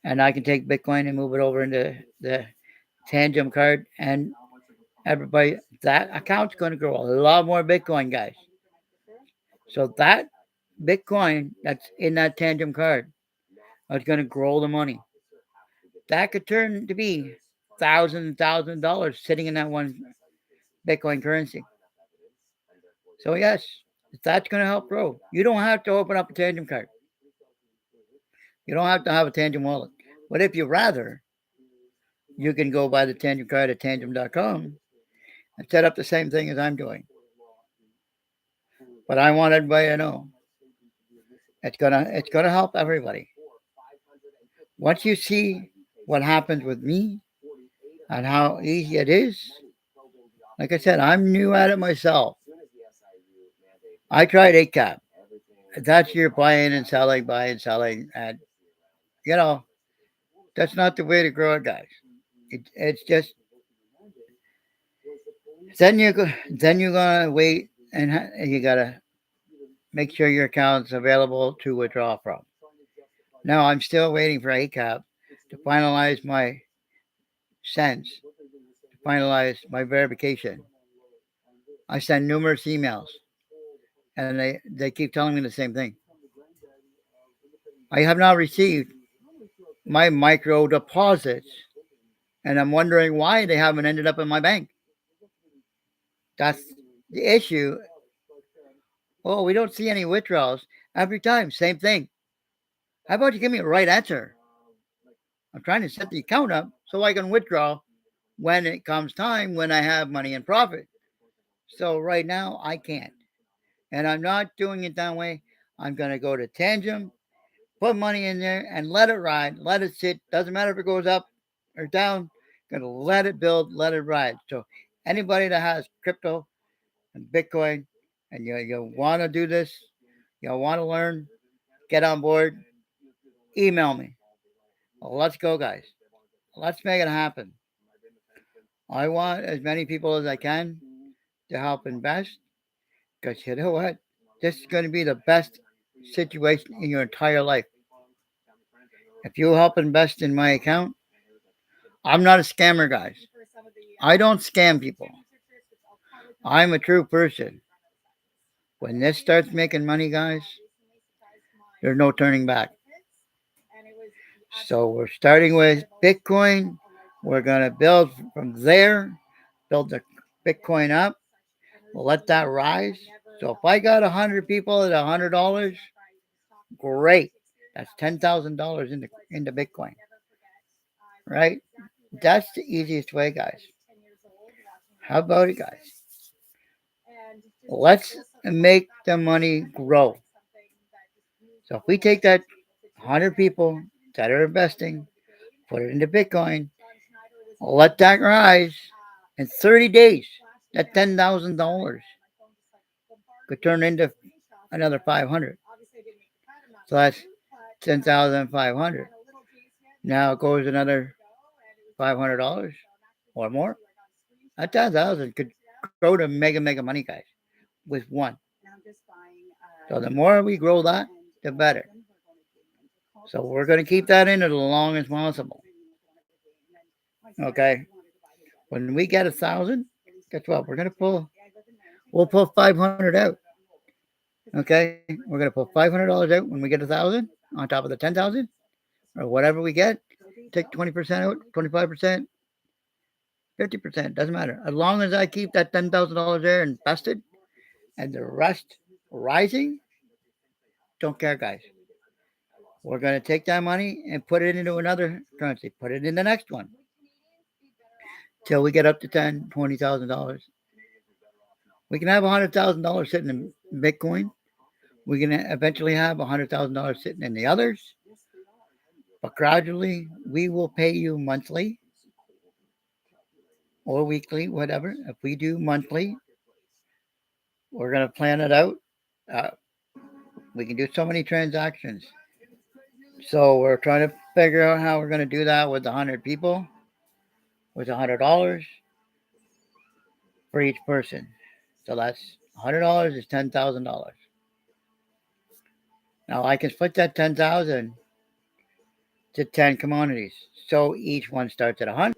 and I can take Bitcoin and move it over into the Tangent card, and everybody, that account's going to grow a lot more Bitcoin, guys. So that Bitcoin that's in that Tangent card is going to grow the money. That could turn to be $1,000 sitting in that one Bitcoin currency. So yes, that's going to help grow. You don't have to open up a Tangent card. You don't have to have a Tangent wallet. But if you rather, you can go buy the Tangent card at tangent.com and set up the same thing as I'm doing. But I want everybody to know it's gonna help everybody. Once you see what happens with me and how easy it is, like I said, I'm new at it myself. I tried ACAP. That's your buying, selling, and you know that's not the way to grow it, guys. It's just then you're gonna wait and you gotta make sure your account's available to withdraw from. Now I'm still waiting for ACAP to finalize my sends, to finalize my verification. I send numerous emails, and they keep telling me the same thing. I have not received my micro deposits, and I'm wondering why they haven't ended up in my bank. That's the issue. Oh, we don't see any withdrawals. Every time, same thing. How about you give me a right answer? I'm trying to set the account up so I can withdraw when it comes time when I have money in profit. So right now I can't. And I'm not doing it that way. I'm going to go to Tangent, put money in there and let it ride, let it sit. Doesn't matter if it goes up or down. Going to let it build, let it ride. So anybody that has crypto and Bitcoin and you want to do this, you want to learn, get on board, email me. Well, let's go, guys. Let's make it happen. I want as many people as I can to help invest because you know what? This is going to be the best situation in your entire life. If you help invest in my account, I'm not a scammer, guys. I don't scam people. I'm a true person. When this starts making money, guys, there's no turning back. So we're starting with Bitcoin. We're going to build from there, build the Bitcoin up. We'll let that rise. So if I got 100 people at $100, great. That's $10,000 into Bitcoin, right? That's the easiest way, guys. How about it, guys? Let's make the money grow. So if we take that 100 people that are investing, put it into Bitcoin, let that rise in 30 days. That $10,000 could turn into another 500. So that's 10,500. Now it goes another $500 or more. That 10,000 could grow to mega money, guys, with one. So the more we grow that, the better. So we're going to keep that in as long as possible. Okay. When we get 1,000, guess what? We'll pull 500 out. Okay. We're going to pull $500 out when we get 1,000 on top of the 10,000 or whatever we get. Take 20% out, 25%, 50%. Doesn't matter. As long as I keep that $10,000 there invested and the rest rising, don't care, guys. We're going to take that money and put it into another currency, put it in the next one till we get up to $20,000. We can have $100,000 sitting in Bitcoin. We can eventually have $100,000 sitting in the others, but gradually we will pay you monthly or weekly, whatever. If we do monthly, we're going to plan it out. Uh, we can do so many transactions. So we're trying to figure out how we're going to do that with 100 people, with $100 for each person. So that's $100 is $10,000. Now I can split that 10,000 to 10 commodities. So each one starts at 100.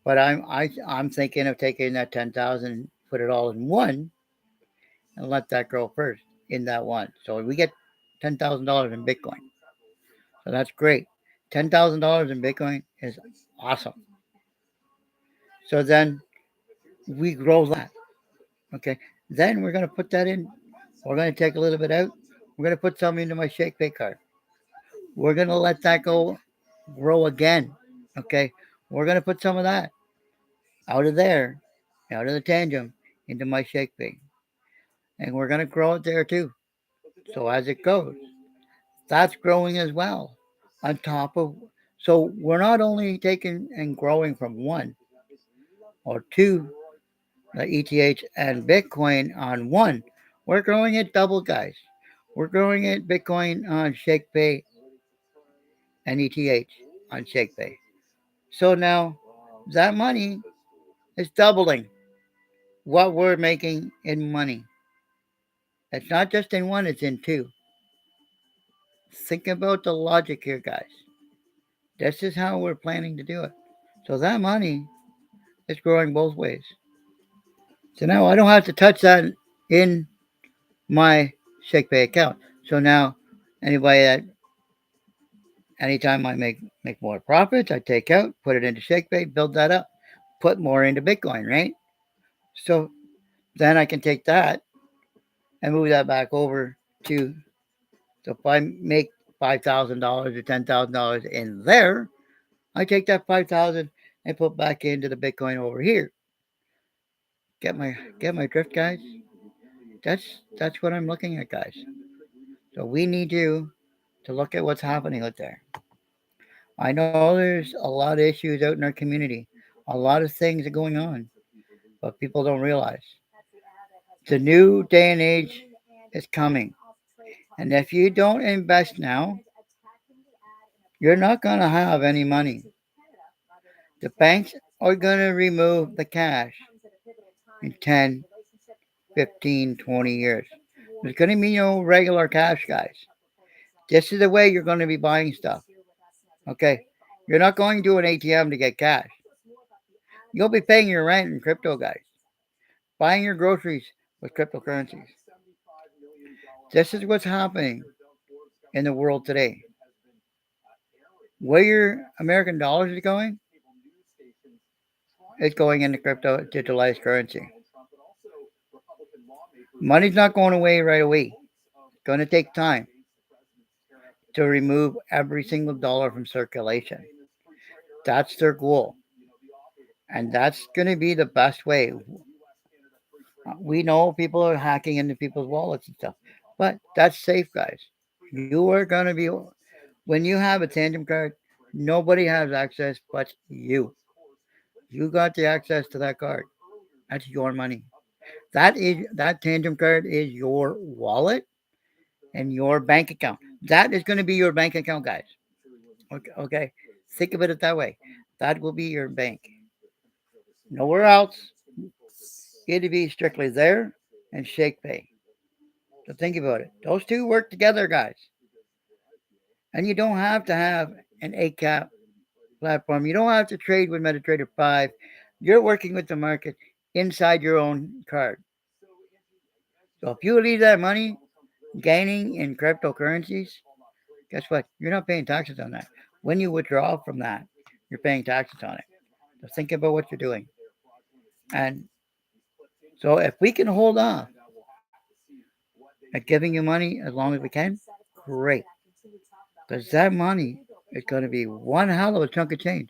But I'm thinking of taking that 10,000, put it all in one, and let that grow first in that one. So we get $10,000 in Bitcoin. So that's great. $10,000 in Bitcoin is awesome. So then we grow that. Okay. Then we're going to put that in. We're going to take a little bit out. We're going to put some into my Shake Pay card. We're going to let that go grow again. Okay. We're going to put some of that out of there, out of the tangent, into my Shake Pay. And we're going to grow it there too. So as it goes, that's growing as well. On top of, so we're not only taking and growing from one or two, the ETH and Bitcoin on one, we're growing it double, guys. We're growing it Bitcoin on ShakePay and ETH on ShakePay. So now that money is doubling what we're making in money. It's not just in one, it's in two. Think about the logic here, guys. This is how we're planning to do it. So that money is growing both ways. So now I don't have to touch that in my ShakePay account. So now, anybody that anytime I make more profits, I take out, put it into ShakePay, build that up, put more into Bitcoin, right? So then I can take that and move that back over to. So if I make $5,000 or $10,000 in there, I take that 5,000 and put back into the Bitcoin over here. Get my drift, guys. That's what I'm looking at, guys. So we need you to look at what's happening out there. I know there's a lot of issues out in our community. A lot of things are going on, but people don't realize. The new day and age is coming. And if you don't invest now, you're not going to have any money. The banks are going to remove the cash in 10, 15, 20 years. There's going to be no regular cash, guys. This is the way you're going to be buying stuff. Okay? You're not going to an ATM to get cash. You'll be paying your rent in crypto, guys. Buying your groceries with cryptocurrencies. This is what's happening in the world today. Where your American dollars is going, it's going into crypto digitalized currency. Money's not going away right away. It's going to take time to remove every single dollar from circulation. That's their goal. And that's going to be the best way. We know people are hacking into people's wallets and stuff, but that's safe, guys. You are going to be, when you have a Tandem card, nobody has access but you. You got the access to that card. That's your money. That Tandem card is your wallet and your bank account. That is going to be your bank account, guys. Okay, okay. Think of it that way. That will be your bank. Nowhere else. It'll be strictly there and ShakePay. So think about it. Those two work together, guys. And you don't have to have an ACAP platform. You don't have to trade with MetaTrader 5. You're working with the market inside your own card. So if you leave that money gaining in cryptocurrencies, guess what? You're not paying taxes on that. When you withdraw from that, you're paying taxes on it. So think about what you're doing. And so if we can hold on at giving you money as long as we can, great. Because that money is going to be one hell of a chunk of change.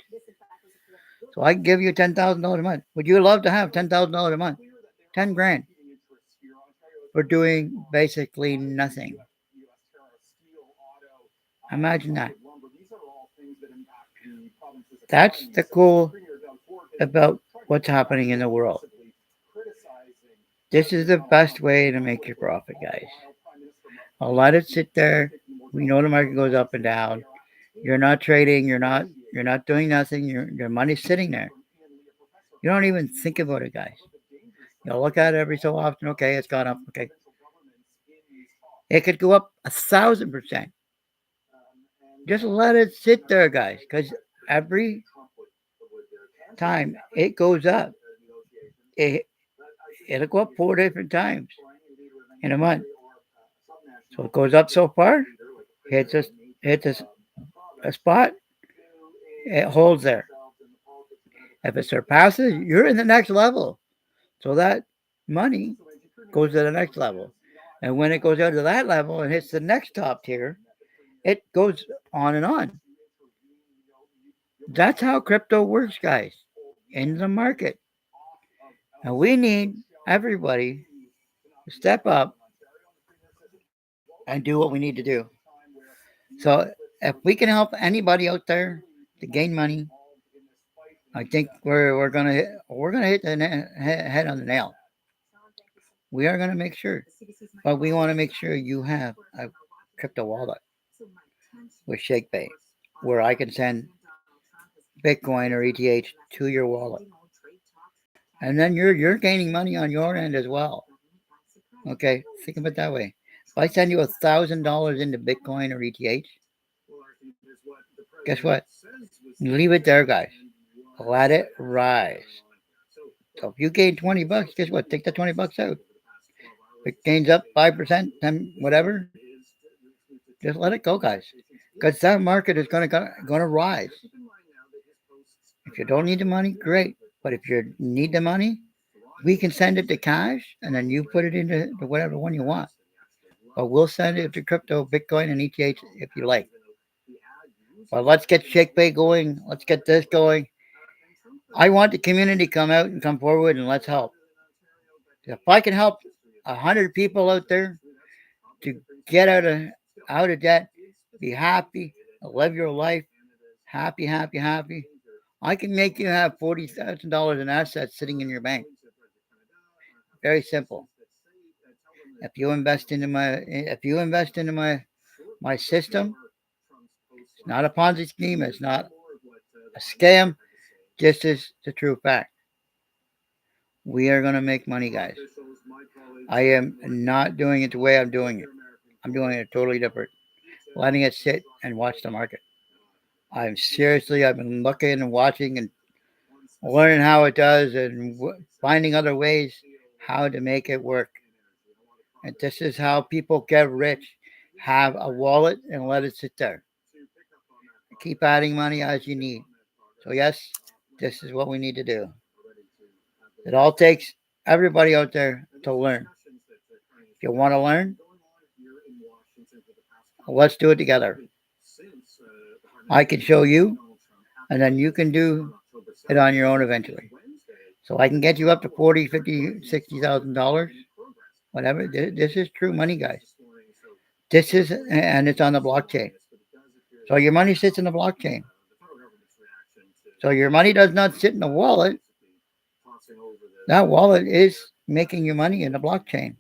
So I can give you $10,000 a month. Would you love to have $10,000 a month? 10 grand for doing basically nothing. Imagine that. That's the cool about what's happening in the world. This is the best way to make your profit, guys. I'll let it sit there. We know the market goes up and down. You're not trading. You're not doing nothing. Your money's sitting there. You don't even think about it, guys. You'll look at it every so often. Okay, it's gone up. Okay, it could go up 1,000%. Just let it sit there, guys, because every time it goes up, it it'll go up 4 different times in a month. So it goes up so far, hits a hits a spot, it holds there. If it surpasses, you're in the next level. So that money goes to the next level. And when it goes out to that level and hits the next top tier, it goes on and on. That's how crypto works, guys, in the market. And we need everybody to step up and do what we need to do. So if we can help anybody out there to gain money, I think we're gonna hit the head on the nail. We are gonna make sure, but we want to make sure you have a crypto wallet with ShakePay, where I can send Bitcoin or ETH to your wallet, and then you're gaining money on your end as well. Okay, think of it that way. If I send you $1,000 into Bitcoin or ETH, guess what? Leave it there, guys. Let it rise. So if you gain $20, guess what? Take the $20 out. it gains up 5%, 10, whatever, just let it go, guys. Because that market is gonna rise. If you don't need the money, great. But if you need the money, we can send it to cash, and then you put it into whatever one you want. But we'll send it to crypto, Bitcoin, and ETH if you like. But let's get ShakePay going. Let's get this going. I want the community to come out and come forward and let's help. If I can help 100 people out there to get out of debt, be happy, live your life, happy, happy, happy. I can make you have $40,000 in assets sitting in your bank. Very simple. If you invest into my system, it's not a Ponzi scheme. It's not a scam. This is the true fact. We are gonna make money, guys. I am not doing it the way I'm doing it. I'm doing it totally different. Letting it sit and watch the market. I've been looking and watching and learning how it does and finding other ways how to make it work. And this is how people get rich. Have a wallet and let it sit there. Keep adding money as you need. So yes, this is what we need to do. It all takes everybody out there to learn. If you want to learn, let's do it together. I can show you, and then you can do it on your own eventually. So I can get you up to 40, 50, $60,000, whatever. This is true money, guys. And it's on the blockchain. So your money sits in the blockchain. So your money does not sit in a wallet. That wallet is making your money in the blockchain.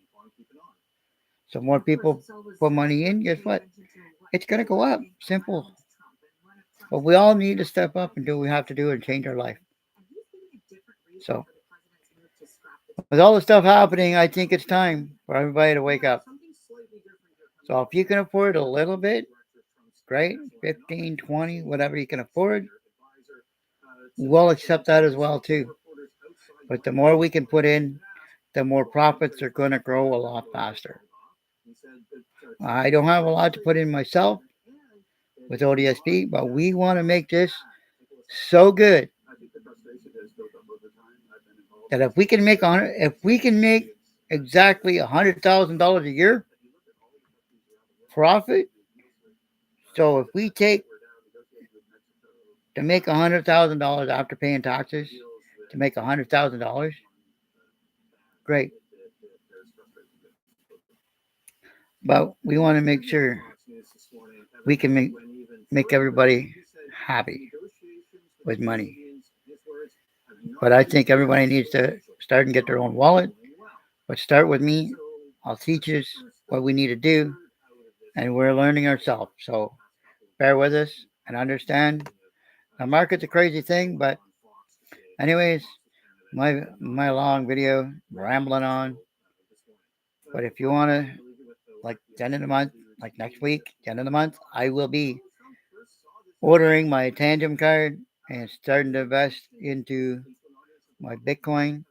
So more people put money in, guess what? It's going to go up. Simple. But we all need to step up and do what we have to do and change our life. So, with all the stuff happening, I think it's time for everybody to wake up. So, if you can afford a little bit, great. 15, 20, whatever you can afford, we'll accept that as well, too. But the more we can put in, the more profits are going to grow a lot faster. I don't have a lot to put in myself with ODSP, but we want to make this so good that if we can make exactly $100,000 a year profit, so if we take to make $100,000 after paying taxes to make $100,000, great. But we want to make sure we can make everybody happy with money. But I think everybody needs to start and get their own wallet. But start with me. I'll teach you what we need to do. And we're learning ourselves. So bear with us and understand. The market's a crazy thing. But anyways, my long video, rambling on. But if you want to, like, the end of the month, like next week, the end of the month, I will be ordering my Tandem card and starting to invest into my Bitcoin.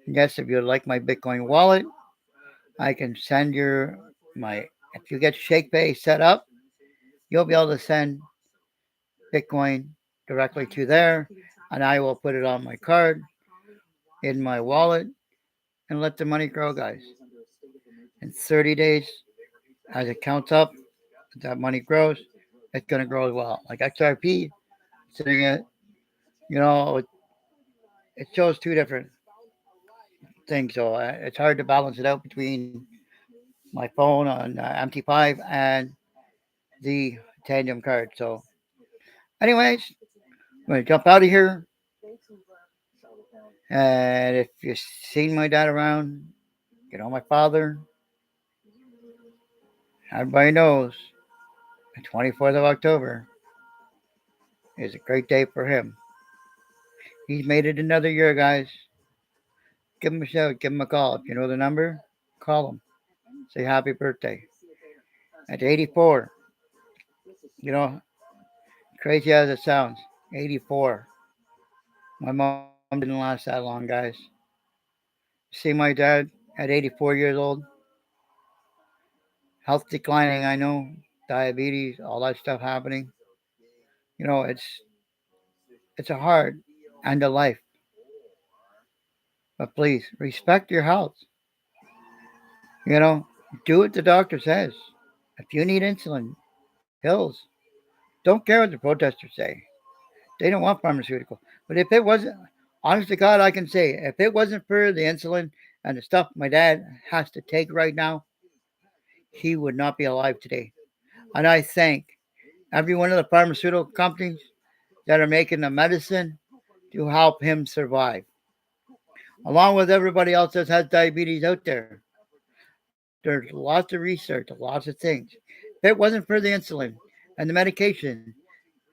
Yes, if you like my Bitcoin wallet, I can send if you get ShakePay set up, you'll be able to send Bitcoin directly to there, and I will put it on my card in my wallet and let the money grow, guys. In 30 days, as it counts up, that money grows, it's going to grow as well. Like XRP, sitting at, it shows two different things, so it's hard to balance it out between my phone on MT5 and the Tandem card. So, anyways, I'm going to jump out of here. And if you've seen my dad around, my father, everybody knows the 24th of October is a great day for him. He's made it another year, guys. Give him a shout, give him a call. If you know the number, call him. Say happy birthday. At 84, crazy as it sounds, 84. My mom didn't last that long, guys. See my dad at 84 years old. Health declining, I know, diabetes, all that stuff happening. You know, it's a hard end of life. But please respect your health. You know, do what the doctor says. If you need insulin, pills, don't care what the protesters say. They don't want pharmaceutical. But if it wasn't, honest to God, I can say, if it wasn't for the insulin and the stuff my dad has to take right now, he would not be alive today. And I thank every one of the pharmaceutical companies that are making the medicine to help him survive, along with everybody else that has diabetes out there. There's lots of research, lots of things. If it wasn't for the insulin and the medication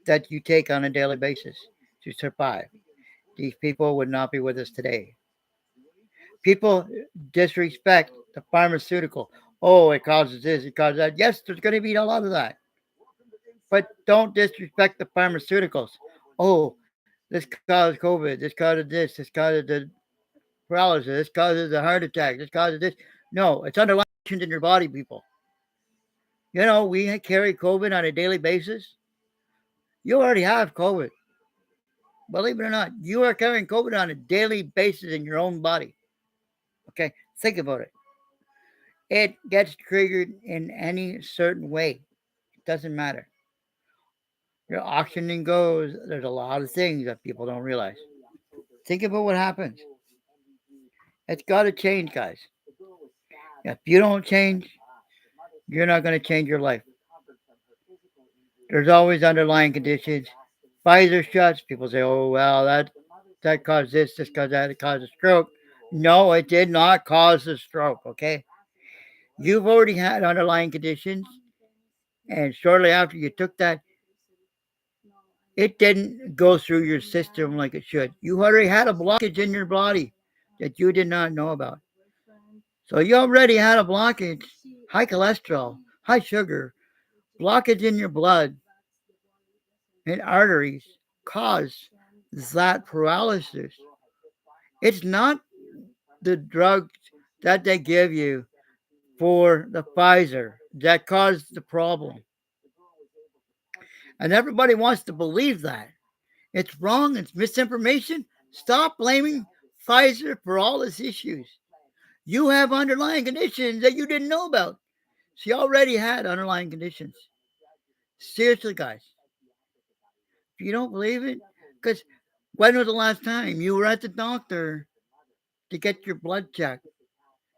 that you take on a daily basis to survive, these people would not be with us today. People disrespect the pharmaceutical. Oh, it causes this, it causes that. Yes, there's going to be a lot of that. But don't disrespect the pharmaceuticals. Oh, this causes COVID, this causes this causes the paralysis, this causes a heart attack, this causes this. No, it's underlying conditions in your body, people. You know, we carry COVID on a daily basis. You already have COVID. Believe it or not, you are carrying COVID on a daily basis in your own body. Okay, think about it. It gets triggered in any certain way. It doesn't matter. Your oxygen goes. There's a lot of things that people don't realize. Think about what happens. It's got to change, guys. If you don't change, you're not going to change your life. There's always underlying conditions. Pfizer shots, people say, oh, well, that caused this caused that, it caused a stroke. No, it did not cause a stroke, okay? You've already had underlying conditions, and shortly after you took that, it didn't go through your system like it should. You already had a blockage in your body that you did not know about. So you already had a blockage, high cholesterol, high sugar, blockage in your blood and arteries cause that paralysis. It's not the drugs that they give you for the Pfizer that caused the problem. And everybody wants to believe that. It's wrong, it's misinformation. Stop blaming Pfizer for all its issues. You have underlying conditions that you didn't know about. She already had underlying conditions. Seriously, guys. If you don't believe it, because when was the last time you were at the doctor to get your blood checked?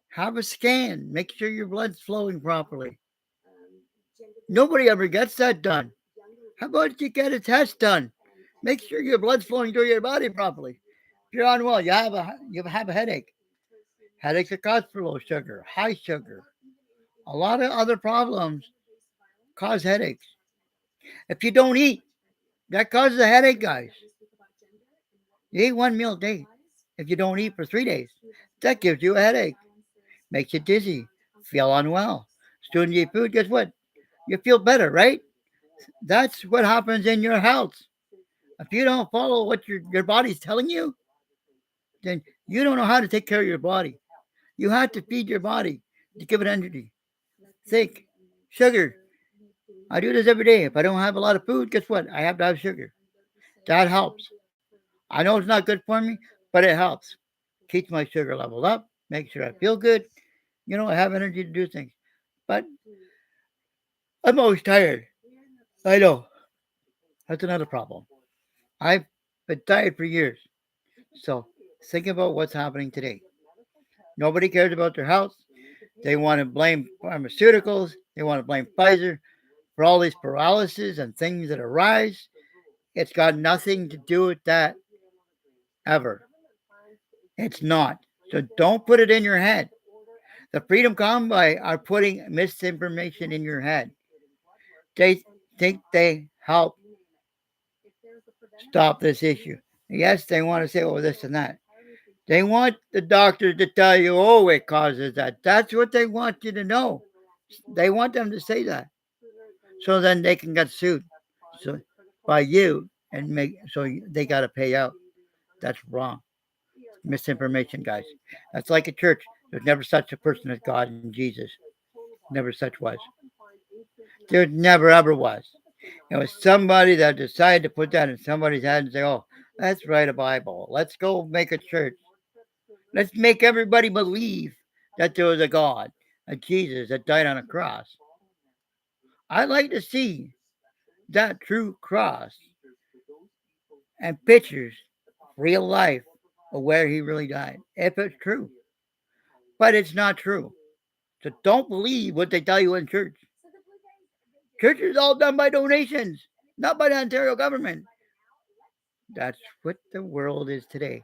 Have a scan. Make sure your blood's flowing properly. Nobody ever gets that done. How about you get a test done? Make sure your blood's flowing through your body properly. If you're unwell, you have a headache. Headaches are caused for low sugar, high sugar. A lot of other problems cause headaches. If you don't eat, that causes a headache, guys. You eat one meal a day. If you don't eat for 3 days, that gives you a headache. Makes you dizzy, feel unwell. As soon as you eat food, guess what? You feel better, right? That's what happens in your health. If you don't follow what your body's telling you, then you don't know how to take care of your body. You have to feed your body to give it energy. Think, sugar. I do this every day. If I don't have a lot of food, guess what? I have to have sugar. That helps. I know it's not good for me, but it helps. Keeps my sugar level up, makes sure I feel good. You know, I have energy to do things. But I'm always tired. I know. That's another problem. I've been tired for years. So think about what's happening today. Nobody cares about their health. They want to blame pharmaceuticals. They want to blame Pfizer for all these paralysis and things that arise. It's got nothing to do with that ever. It's not. So don't put it in your head. The Freedom Convoy are putting misinformation in your head. They think they help stop this issue. Yes, they want to say, oh, this and that. They want the doctors to tell you, oh, it causes that. That's what they want you to know. They want them to say that. So then they can get sued by you and they got to pay out. That's wrong. Misinformation, guys. That's like a church. There's never such a person as God and Jesus. Never such was. There never ever was. It was somebody that decided to put that in somebody's head and say, "Oh, let's write a Bible. Let's go make a church. Let's make everybody believe that there was a God, a Jesus that died on a cross." I'd like to see that true cross and pictures, real life, of where he really died, if it's true. But it's not true. So don't believe what they tell you in church. Church is all done by donations, not by the Ontario government. That's what the world is today.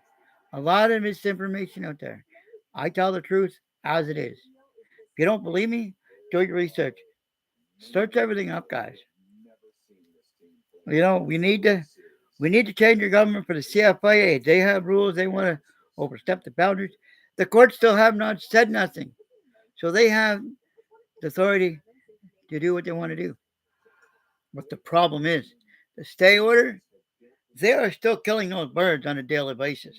A lot of misinformation out there. I tell the truth as it is. If you don't believe me, do your research. Search everything up, guys. We need to change your government for the CFIA. They have rules. They want to overstep the boundaries. The courts still have not said nothing, so they have the authority to do what they want to do. But the problem is, the stay order. They are still killing those birds on a daily basis.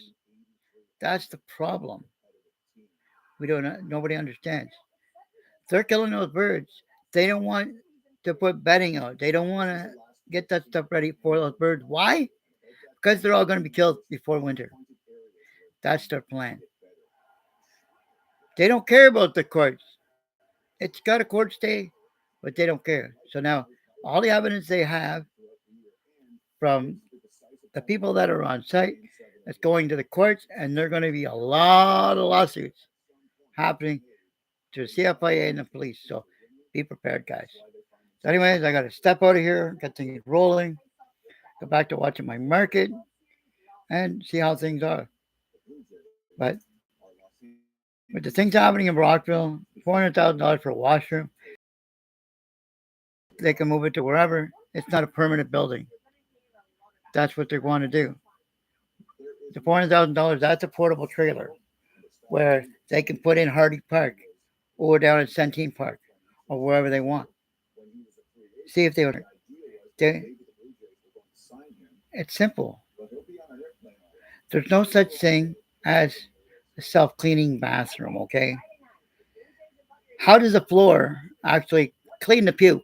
That's the problem. We don't. Nobody understands. They're killing those birds. They don't want to put bedding out. They don't want to get that stuff ready for those birds. Why? Because they're all going to be killed before winter. That's their plan. They don't care about the courts. It's got a court stay, but they don't care. So now, all the evidence they have from the people that are on site is going to the courts, and there are going to be a lot of lawsuits happening to the CFIA and the police. So be prepared, guys. So, anyways, I got to step out of here, get things rolling, go back to watching my market, and see how things are. But with the things happening in Brockville, $400,000 for a washroom, they can move it to wherever. It's not a permanent building. That's what they're going to do. The $400,000, that's a portable trailer where they can put in Hardy Park or down at Centene Park or wherever they want. See if they would. They, it's simple. There's no such thing as a self cleaning bathroom, okay? How does the floor actually clean the puke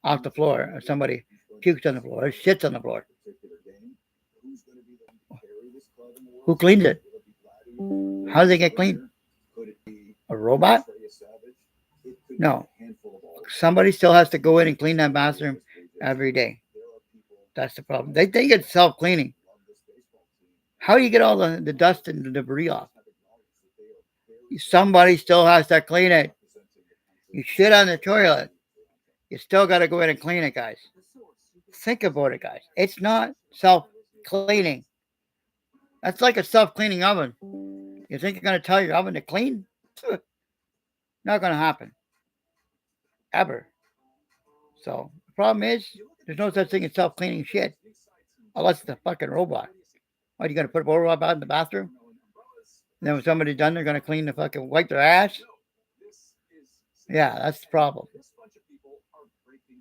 off the floor if somebody pukes on the floor or shits on the floor? Who cleans it? How does it get clean? A robot? No. Somebody still has to go in and clean that bathroom every day. That's the problem. They think it's self cleaning. How do you get all the dust and the debris off? Somebody still has to clean it. You shit on the toilet. You still got to go in and clean it, guys. Think about it, guys. It's not self cleaning. That's like a self cleaning oven. You think you're going to tell your oven to clean? Not going to happen. Ever. So the problem is, there's no such thing as self cleaning shit. Unless it's a fucking robot. What, you going to put a robot in the bathroom? And then when somebody's done, they're going to clean the fucking, wipe their ass? Yeah, that's the problem.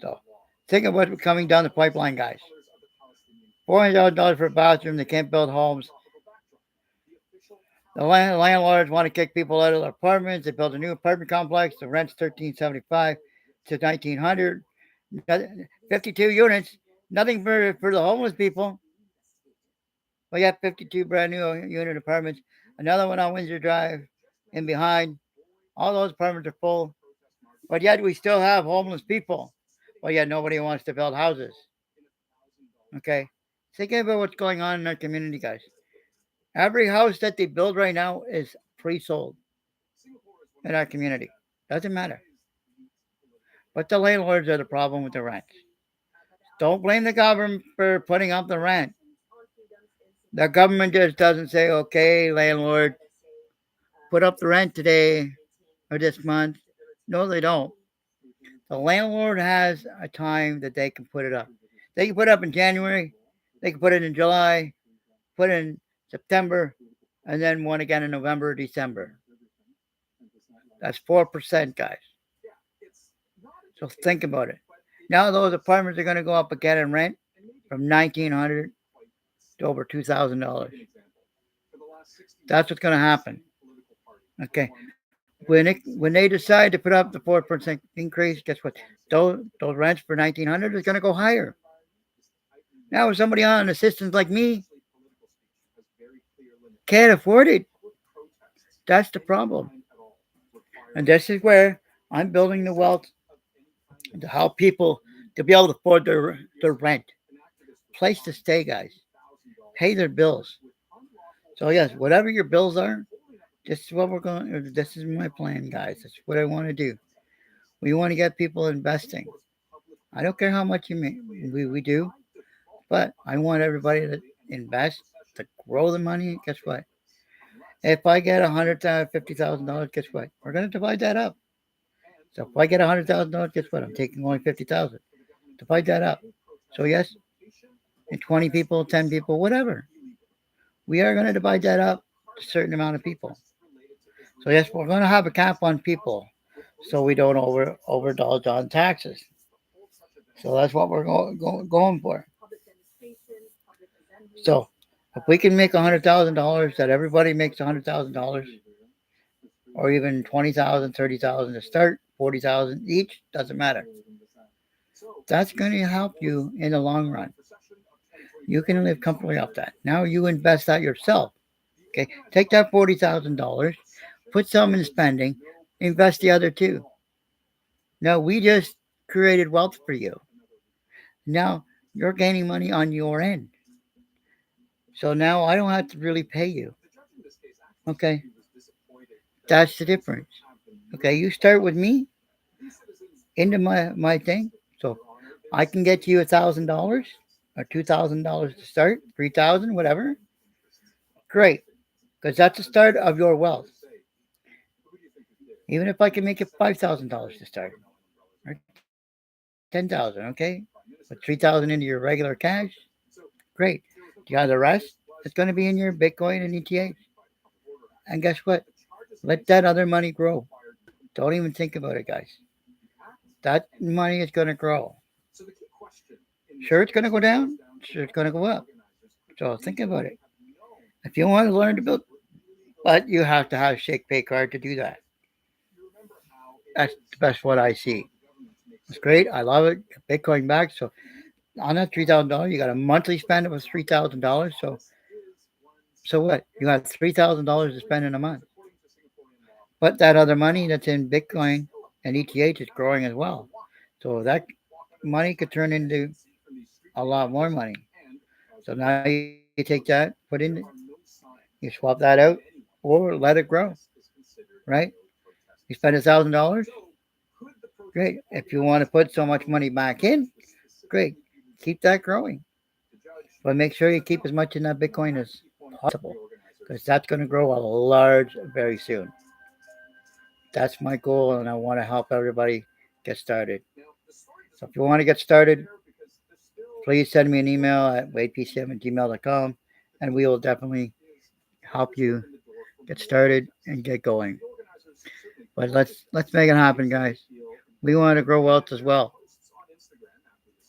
So think of what's coming down the pipeline, guys. $400,000 for a bathroom. They can't build homes. The landlords want to kick people out of their apartments. They build a new apartment complex. The rent's $1,375 to $1,900. 52 units. Nothing for the homeless people. We got 52 brand new unit apartments. Another one on Windsor Drive in behind. All those apartments are full. But yet we still have homeless people. But yet nobody wants to build houses. Okay? Think about what's going on in our community, guys. Every house that they build right now is pre-sold in our community. Doesn't matter. But the landlords are the problem with the rent. Don't blame the government for putting up the rent. The government just doesn't say, okay, landlord, put up the rent today or this month. No, they don't. The landlord has a time that they can put it up. They can put it up in January. They can put it in July, put it in September, and then one again in November or December. That's 4%, guys. So think about it. Now those apartments are going to go up again in rent from $1,900 to over $2,000. That's what's going to happen. Okay. When they decide to put up the 4% increase, guess what? Those rents for 1900 is going to go higher. Now, if somebody on assistance like me can't afford it, that's the problem. And this is where I'm building the wealth to help people to be able to afford their rent, place to stay, guys, pay their bills. So yes, whatever your bills are, this is what we're going. This is my plan, guys. That's what I want to do. We want to get people investing. I don't care how much you make. We do, but I want everybody to invest to grow the money. Guess what? If I get $150,000, guess what? We're gonna divide that up. So if I get $100,000, guess what? I'm taking only 50,000. Divide that up. So yes, and 20 people, 10 people, whatever. We are gonna divide that up to a certain amount of people. So yes, we're gonna have a cap on people, so we don't overdulge on taxes. So that's what we're going for. So if we can make $100,000, that everybody makes $100,000, or even 20,000, 30,000 to start, 40,000 each, doesn't matter. That's going to help you in the long run. You can live comfortably off that. Now you invest that yourself. Okay, take that $40,000, put some in spending, invest the other two. Now we just created wealth for you. Now you're gaining money on your end. So now I don't have to really pay you. Okay, that's the difference. Okay, you start with me into my thing. So I can get you $1,000 or $2,000 to start, 3,000, whatever. Great, because that's the start of your wealth. Even if I can make it $5,000 to start, or 10,000, okay? Put 3,000 into your regular cash. Great. You got the rest? It's going to be in your Bitcoin and ETH. And guess what? Let that other money grow. Don't even think about it, guys. That money is going to grow. Sure, it's going to go down. Sure, it's going to go up. So think about it. If you want to learn to build, but you have to have a shake pay card to do that. That's the best what I see. It's great. I love it. Bitcoin back. So on that $3,000, you got a monthly spend of $3,000. So what? You got $3,000 to spend in a month. But that other money that's in Bitcoin and ETH is growing as well. So that money could turn into a lot more money. So now you take that, put in, you swap that out, or let it grow, right? You spend $1,000, great. If you want to put so much money back in, great. Keep that growing, but make sure you keep as much in that Bitcoin as possible, because that's going to grow a large very soon. That's my goal, and I want to help everybody get started. So if you want to get started, please send me an email at wadepcm@gmail.com, and we will definitely help you get started and get going. But let's make it happen, guys. We want to grow wealth as well.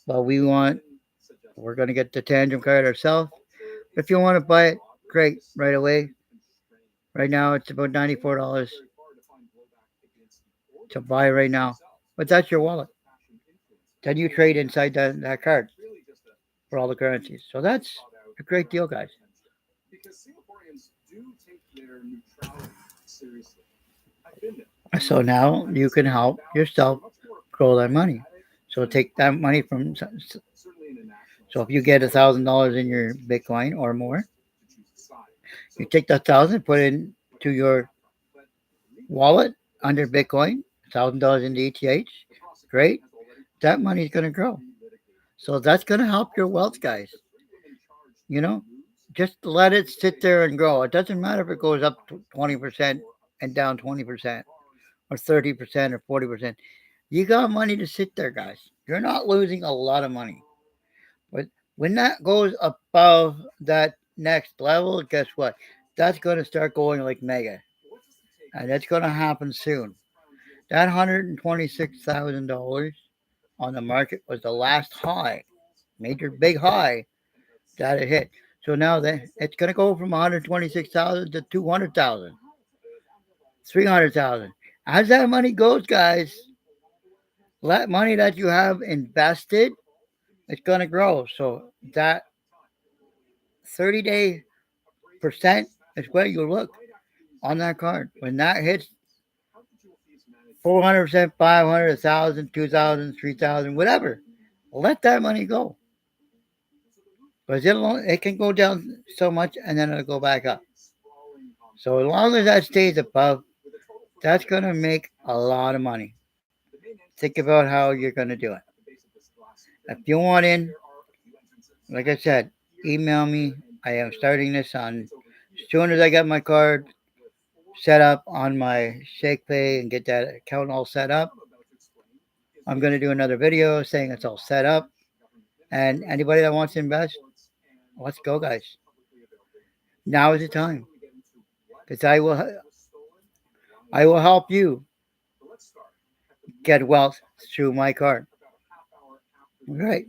But we're going to get the Tangent card ourselves. If you want to buy it, great, right away. Right now it's about $94 to buy right now. But that's your wallet. Then you trade inside that card for all the currencies. So that's a great deal, guys. So now you can help yourself grow that money. So take that money from. So if you get $1,000 in your Bitcoin or more, you take that thousand, put it into your wallet under Bitcoin, $1,000 into ETH. Great, that money is going to grow. So that's going to help your wealth, guys. You know, just let it sit there and grow. It doesn't matter if it goes up 20% and down 20% or 30% or 40%. You got money to sit there, guys. You're not losing a lot of money. But when that goes above that next level, guess what? That's going to start going like mega. And that's going to happen soon. That $126,000 on the market was the last high, major big high that it hit. So now that it's going to go from 126,000 to 200,000. 300,000. As that money goes, guys, that money that you have invested, it's gonna grow. So that 30-day percent is where you look on that card. When that hits 400%, 500, 1,000, 2,000, 3,000, whatever, let that money go. Because it can go down so much and then it'll go back up. So as long as that stays above, that's going to make a lot of money. Think about how you're going to do it. If you want in, like I said, email me. I am starting this on as soon as I get my card set up on my Shake Pay and get that account all set up. I'm going to do another video saying it's all set up. And anybody that wants to invest, let's go, guys. Now is the time. Because I will help you get wealth through my card. Right.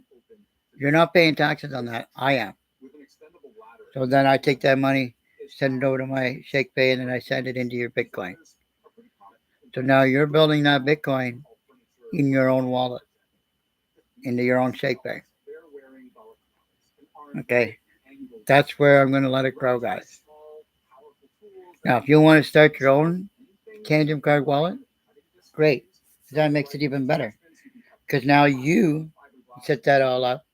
You're not paying taxes on that. I am. So then I take that money, send it over to my Shake Pay, and then I send it into your Bitcoin. So now you're building that Bitcoin in your own wallet, into your own Shake Pay. Okay. That's where I'm going to let it grow, guys. Now, if you want to start your own Tangent Card wallet, great. That makes it even better. Because now you set that all up,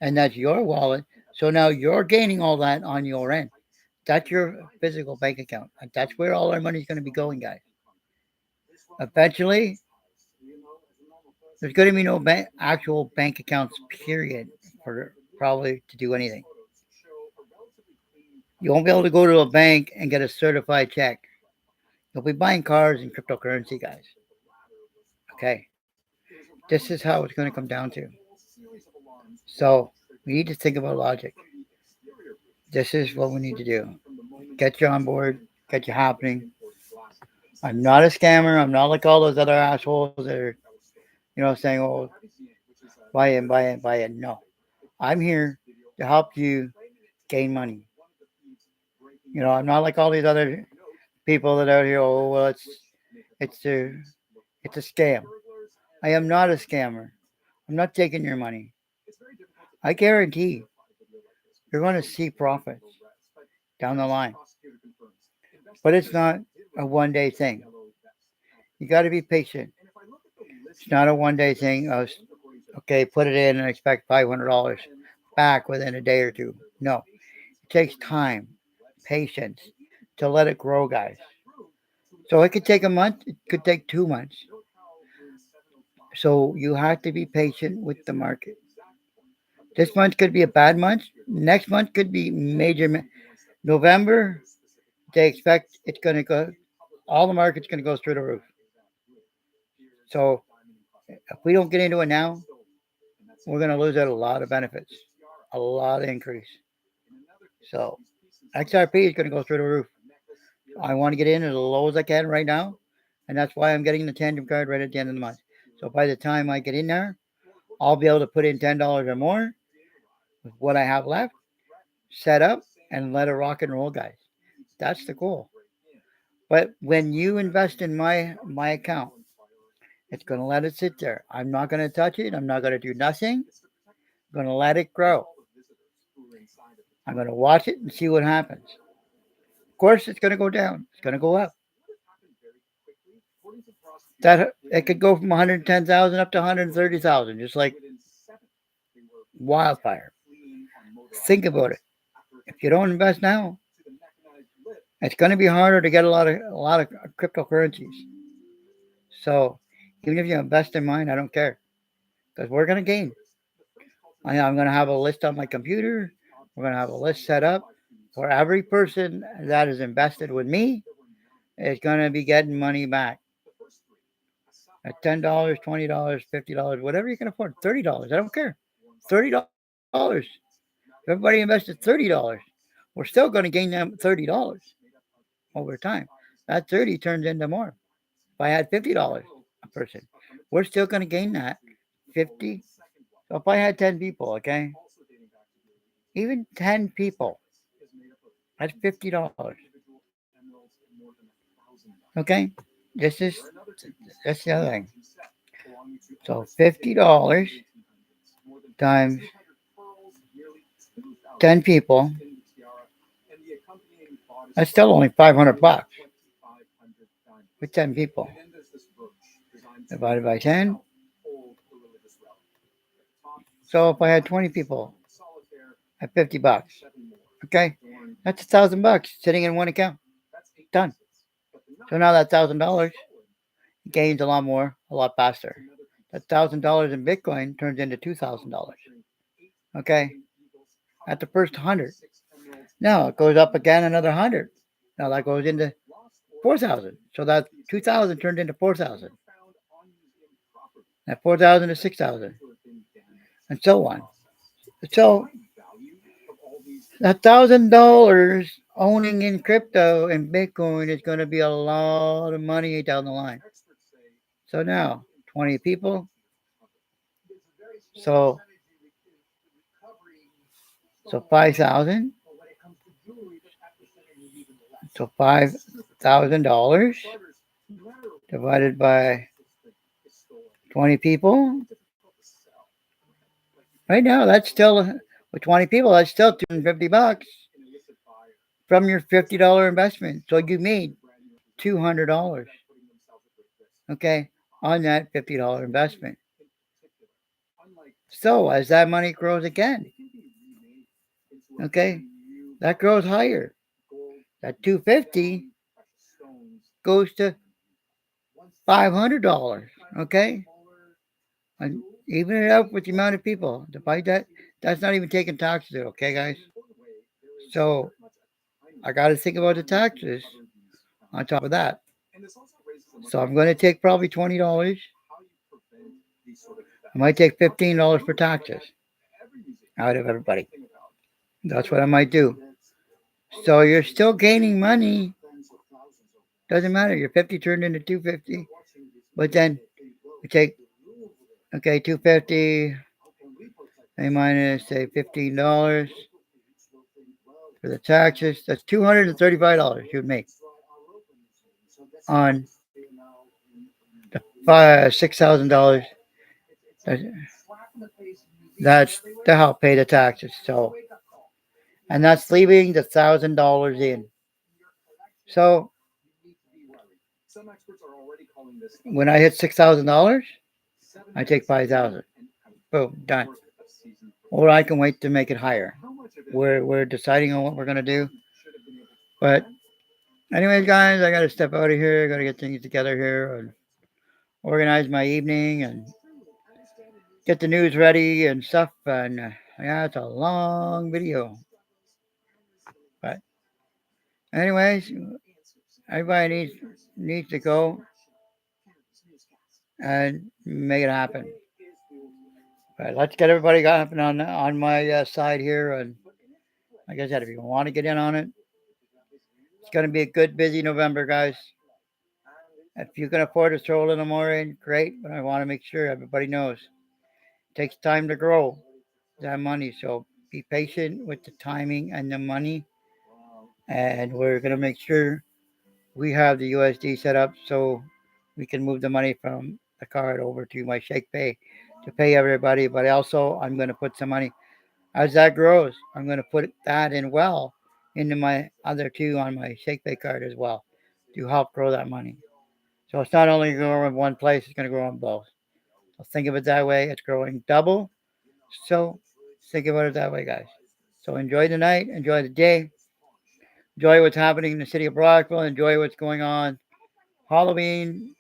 and that's your wallet. So now you're gaining all that on your end. That's your physical bank account. That's where all our money is going to be going, guys. Eventually, there's going to be no actual bank accounts, period, for probably to do anything. You won't be able to go to a bank and get a certified check. You'll be buying cars and cryptocurrency, guys. Okay. This is how it's going to come down to. So we need to think about logic. This is what we need to do. Get you on board, get you happening. I'm not a scammer. I'm not like all those other assholes that are, saying, oh, buy in, buy in, buy in. No. I'm here to help you gain money. I'm not like all these other people that are out here, oh, well, it's a scam. I am not a scammer. I'm not taking your money. I guarantee you're going to see profits down the line. But it's not a one-day thing. You got to be patient. It's not a one-day thing. Okay, put it in and expect $500 back within a day or two. No, it takes time, patience to let it grow, guys. So it could take a month. It could take 2 months. So you have to be patient with the market. This month could be a bad month. Next month could be major. November, they expect it's going to go, all the market's going to go through the roof. So if we don't get into it now, we're going to lose out a lot of benefits, a lot of increase. So XRP is going to go through the roof. I want to get in as low as I can right now, and that's why I'm getting the tandem card right at the end of the month. So by the time I get in there, I'll be able to put in $10 or more with what I have left, set up, and let it rock and roll, guys. That's the goal. But when you invest in my account, it's going to let it sit there. I'm not going to touch it. I'm not going to do nothing. I'm going to let it grow. I'm going to watch it and see what happens. Of course, it's going to go down. It's going to go up. That it could go from 110,000 up to 130,000, just like wildfire. Think about it. If you don't invest now, it's going to be harder to get a lot of cryptocurrencies. So even if you invest in mine, I don't care, because we're going to gain. I'm going to have a list on my computer. We're going to have a list set up for every person that is invested with me is going to be getting money back. At $10, $20, $50, whatever you can afford. $30. I don't care. $30. If everybody invested $30, we're still going to gain them $30 over time. That 30 turns into more. If I had $50 a person, we're still going to gain that 50. So if I had 10 people, okay, even 10 people, that's $50. Okay, this is that's the other thing. So $50 times 10 people. That's still only $500 with 10 people. Divided by 10. So if I had 20 people at $50, okay, that's $1,000 sitting in one account. Done. So now that $1,000 gains a lot more, a lot faster. That $1,000 in Bitcoin turns into $2,000. Okay, at the first 100. Now it goes up again another 100. Now that goes into 4,000. So that 2,000 turned into 4,000. That 4,000 to 6,000, and so on. So $1,000 owning in crypto and Bitcoin is going to be a lot of money down the line. So now 20 people. So 5,000. So $5,000 divided by 20 people. Right now, that's still with 20 people. That's still $250 from your $50 investment. So you made $200. Okay, on that $50 investment. So as that money grows again, okay, that grows higher. That 250 goes to $500. Okay, and even it out with the amount of people. Divide that. That's not even taking taxes. Okay, guys. So I got to think about the taxes on top of that. So I'm going to take probably $20. I might take $15 for taxes out of everybody. That's what I might do. So you're still gaining money. Doesn't matter. Your 50 turned into 250. But then we take, okay, 250 a minus say $15 for the taxes. That's $235 you would make on the $6,000. That's to help pay the taxes. So, and that's leaving the $1,000 in. So when I hit $6,000, I take 5,000. Boom, done. Or I can wait to make it higher. We're deciding on what we're gonna do. But anyways, guys, I gotta step out of here. I gotta get things together here and organize my evening and get the news ready and stuff. And yeah, it's a long video. But anyways, everybody needs to go and make it happen. But let's get everybody going on my side here. And like I said, if you want to get in on it, it's going to be a good, busy November, guys. If you can afford to throw a little more in, great. But I want to make sure everybody knows it takes time to grow that money. So be patient with the timing and the money. And we're going to make sure we have the USD set up so we can move the money from the card over to my Shake Pay to pay everybody. But also, I'm going to put some money as that grows. I'm going to put that in well into my other two on my Shake Pay card as well to help grow that money. So it's not only growing in one place, it's going to grow in both. So think of it that way. It's growing double. So think about it that way, guys. So enjoy the night, enjoy the day, enjoy what's happening in the city of Brockville, enjoy what's going on. Halloween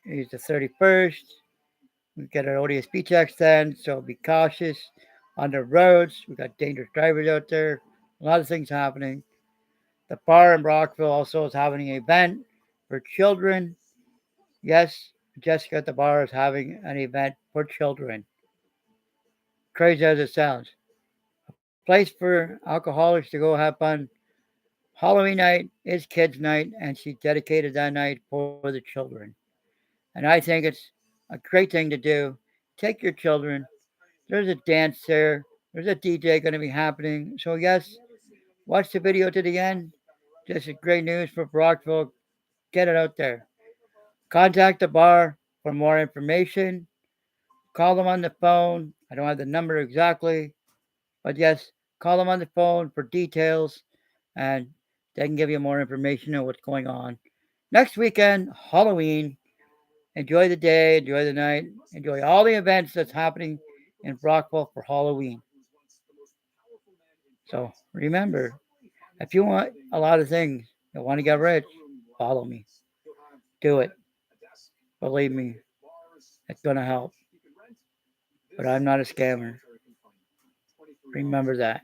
is the 31st. We get our ODSP checks then, so be cautious on the roads. We got dangerous drivers out there. A lot of things happening. The bar in Brockville also is having an event for children. Yes, Jessica at the bar is having an event for children. Crazy as it sounds. A place for alcoholics to go have fun. Halloween night is kids' night, and she dedicated that night for the children. And I think it's a great thing to do. Take your children. There's a dance there. There's a DJ going to be happening. So, yes, watch the video to the end. Just great news for Brockville. Get it out there. Contact the bar for more information. Call them on the phone. I don't have the number exactly, but yes, call them on the phone for details and they can give you more information on what's going on. Next weekend, Halloween. Enjoy the day, enjoy the night, enjoy all the events that's happening in Brockville for Halloween. So remember, if you want a lot of things, you want to get rich, follow me. Do it. Believe me, it's going to help. But I'm not a scammer. Remember that.